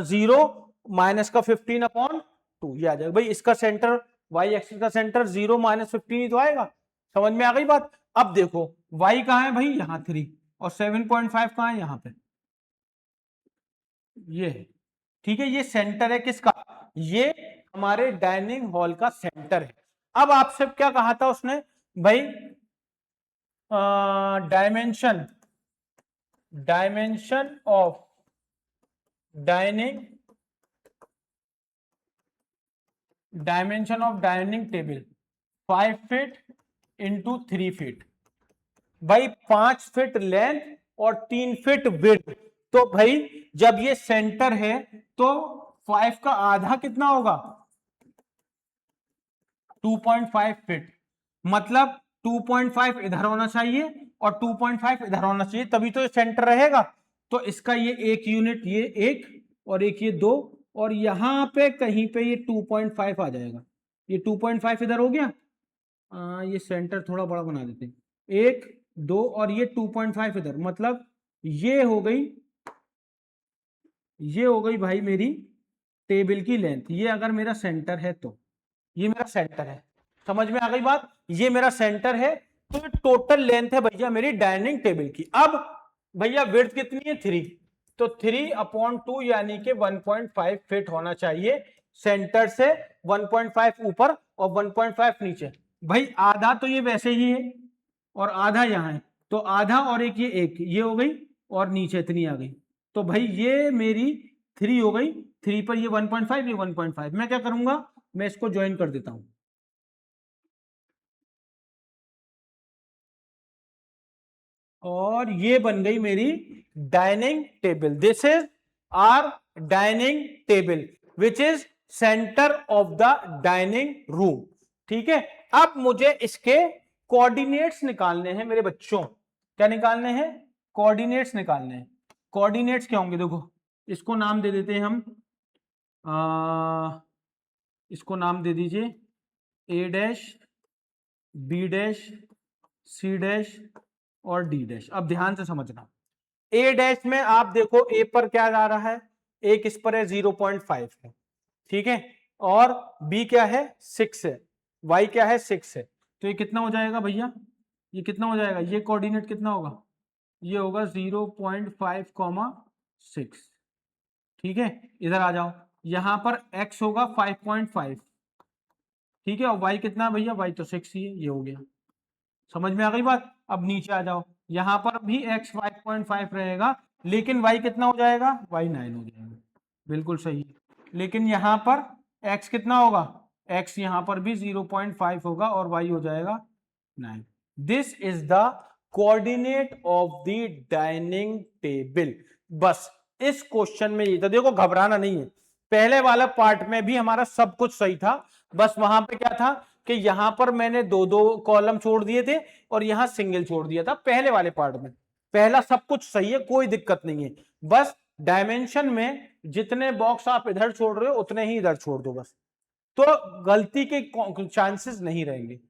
0 -15/2, ये आ जाएगा भाई। इसका सेंटर वाई एक्सिस का सेंटर 0 -15 ही तो आएगा। समझ में आ गई बात? अब देखो वाई कहां है भाई? यहाँ 3 और 7.5 कहां है? यहाँ पे ये है। ठीक है, ये सेंटर है किसका? ये हमारे डाइनिंग हॉल का सेंटर है। अब आपसे क्या कहा था उसने भाई? Dimension dimension of dining table 5 feet into 3 feet. भाई 5 फीट लेंथ और 3 फीट विड्थ। तो भाई जब ये सेंटर है तो 5 का आधा कितना होगा? 2.5 फीट। मतलब 2.5 इधर होना चाहिए और 2.5 इधर होना चाहिए, तभी तो ये सेंटर रहेगा। तो इसका ये एक यूनिट, ये एक और एक ये दो, और यहां पे कहीं पे ये 2.5 आ जाएगा। ये 2.5 इधर हो गया। ये सेंटर थोड़ा बड़ा बना देते हैं, 1 2 और ये 2.5 इधर। मतलब ये हो गई भाई मेरी टेबल की लेंथ। ये अगर मेरा सेंटर है तो ये मेरा सेंटर है, समझ में आ गई बात? ये मेरा सेंटर है, तो ये टोटल लेंथ है भैया मेरी डाइनिंग टेबल की। अब भैया विड्थ कितनी है? 3, तो 3/2 यानी कि 1.5 फीट होना चाहिए सेंटर से, 1.5 ऊपर और 1.5 नीचे। भाई आधा तो ये वैसे ही है और आधा यहां है, तो आधा और एक ये हो गई और नीचे इतनी आ गई। तो भाई ये मेरी 3 हो गई, 3 पर ये 1.5, ये 1.5। मैं क्या करूंगा, मैं इसको ज्वाइन कर देता हूं, और ये बन गई मेरी dining table. This is our dining table which is centre of the dining room. ठीक है, अब मुझे इसके कोऑर्डिनेट्स निकालने हैं मेरे बच्चों। क्या निकालने हैं? कोऑर्डिनेट्स निकालने हैं। कोऑर्डिनेट्स क्या होंगे? देखो इसको नाम दे देते हैं हम, इसको नाम दे दीजिए A dash, B dash, C dash और डी डैश। अब ध्यान से समझना, ए डैश में आप देखो ए पर क्या जा रहा है, ए किस पर है? 0.5 है, ठीक है। और बी क्या है? 6 है, वाई क्या है? 6 है। तो ये कितना हो जाएगा भैया? ये कितना हो जाएगा? ये कोऑर्डिनेट कितना होगा? ये होगा 0.5, 6। ठीक है, इधर आ जाओ, यहां पर x होगा 5.5, ठीक है, और y कितना भैया? y तो 6 ही है। ये हो गया, समझ में आ गई बात? अब नीचे आ जाओ, यहां पर भी x 5.5 रहेगा, लेकिन y कितना हो जाएगा? y 9 हो जाएगा, बिल्कुल सही। लेकिन यहां पर x कितना होगा? x यहां पर भी 0.5 होगा और y हो जाएगा 9। This is the coordinate of the dining table. बस इस क्वेश्चन में ये था, देखो घबराना नहीं है। पहले वाला पार्ट में भी हमारा सब कुछ सही था, बस वहां पे क्या था कि यहां पर मैंने दो दो कॉलम छोड़ दिए थे और यहां सिंगल छोड़ दिया था पहले वाले पार्ट में। पहला सब कुछ सही है, कोई दिक्कत नहीं है, बस डायमेंशन में जितने बॉक्स आप इधर छोड़ रहे हो उतने ही इधर छोड़ दो बस, तो गलती के चांसेस नहीं रहेंगे।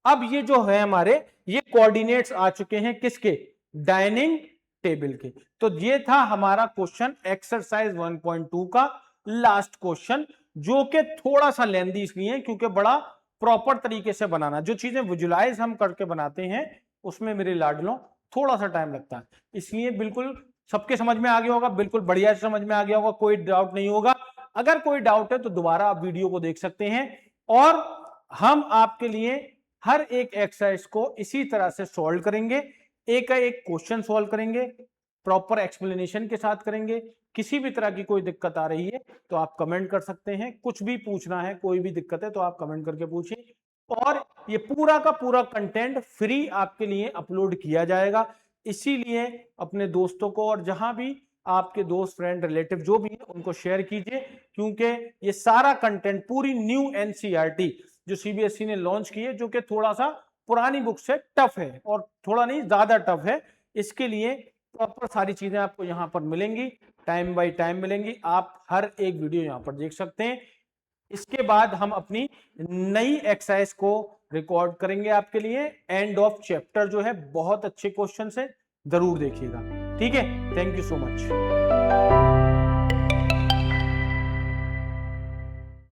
अब ये जो है हमारे, ये कोऑर्डिनेट्स आ चुके हैं किसके? डाइनिंग टेबल के। तो ये था हमारा क्वेश्चन एक्सरसाइज 1.2 का लास्ट क्वेश्चन, जो कि थोड़ा सा लेंदी इसलिए क्योंकि बड़ा प्रॉपर तरीके से बनाना, जो चीजें विजुलाइज हम करके बनाते हैं उसमें मेरे लाडलों थोड़ा सा टाइम लगता है, इसलिए बिल्कुल सबके समझ में आ गया होगा, बिल्कुल बढ़िया से समझ में आ गया होगा, कोई डाउट नहीं होगा। अगर कोई डाउट है तो दोबारा आप वीडियो को देख सकते हैं, और हम आपके लिए हर एक एक्सरसाइज को इसी तरह से सॉल्व करेंगे, एक क्वेश्चन सॉल्व करेंगे, प्रॉपर एक्सप्लेनेशन के साथ करेंगे। किसी भी तरह की कोई दिक्कत आ रही है तो आप कमेंट कर सकते हैं, कुछ भी पूछना है, कोई भी दिक्कत है तो आप कमेंट करके पूछिए, और ये पूरा का पूरा कंटेंट फ्री आपके लिए अपलोड किया जाएगा। इसीलिए अपने दोस्तों को और जहां भी आपके दोस्त फ्रेंड रिलेटिव जो भी है उनको शेयर कीजिए, क्योंकि ये सारा कंटेंट पूरी न्यू एनसीईआरटी जो सीबीएसई ने लॉन्च की है, जो कि थोड़ा सा पुरानी बुक से टफ है और थोड़ा नहीं ज्यादा टफ है, इसके लिए प्रॉपर सारी चीजें आपको यहां पर मिलेंगी, टाइम बाय टाइम मिलेंगी, आप हर एक वीडियो यहां पर देख सकते हैं। इसके बाद हम अपनी नई एक्सरसाइज को रिकॉर्ड करेंगे आपके लिए, एंड ऑफ चैप्टर जो है बहुत अच्छे क्वेश्चन से जरूर देखिएगा, ठीक है। Thank you so much.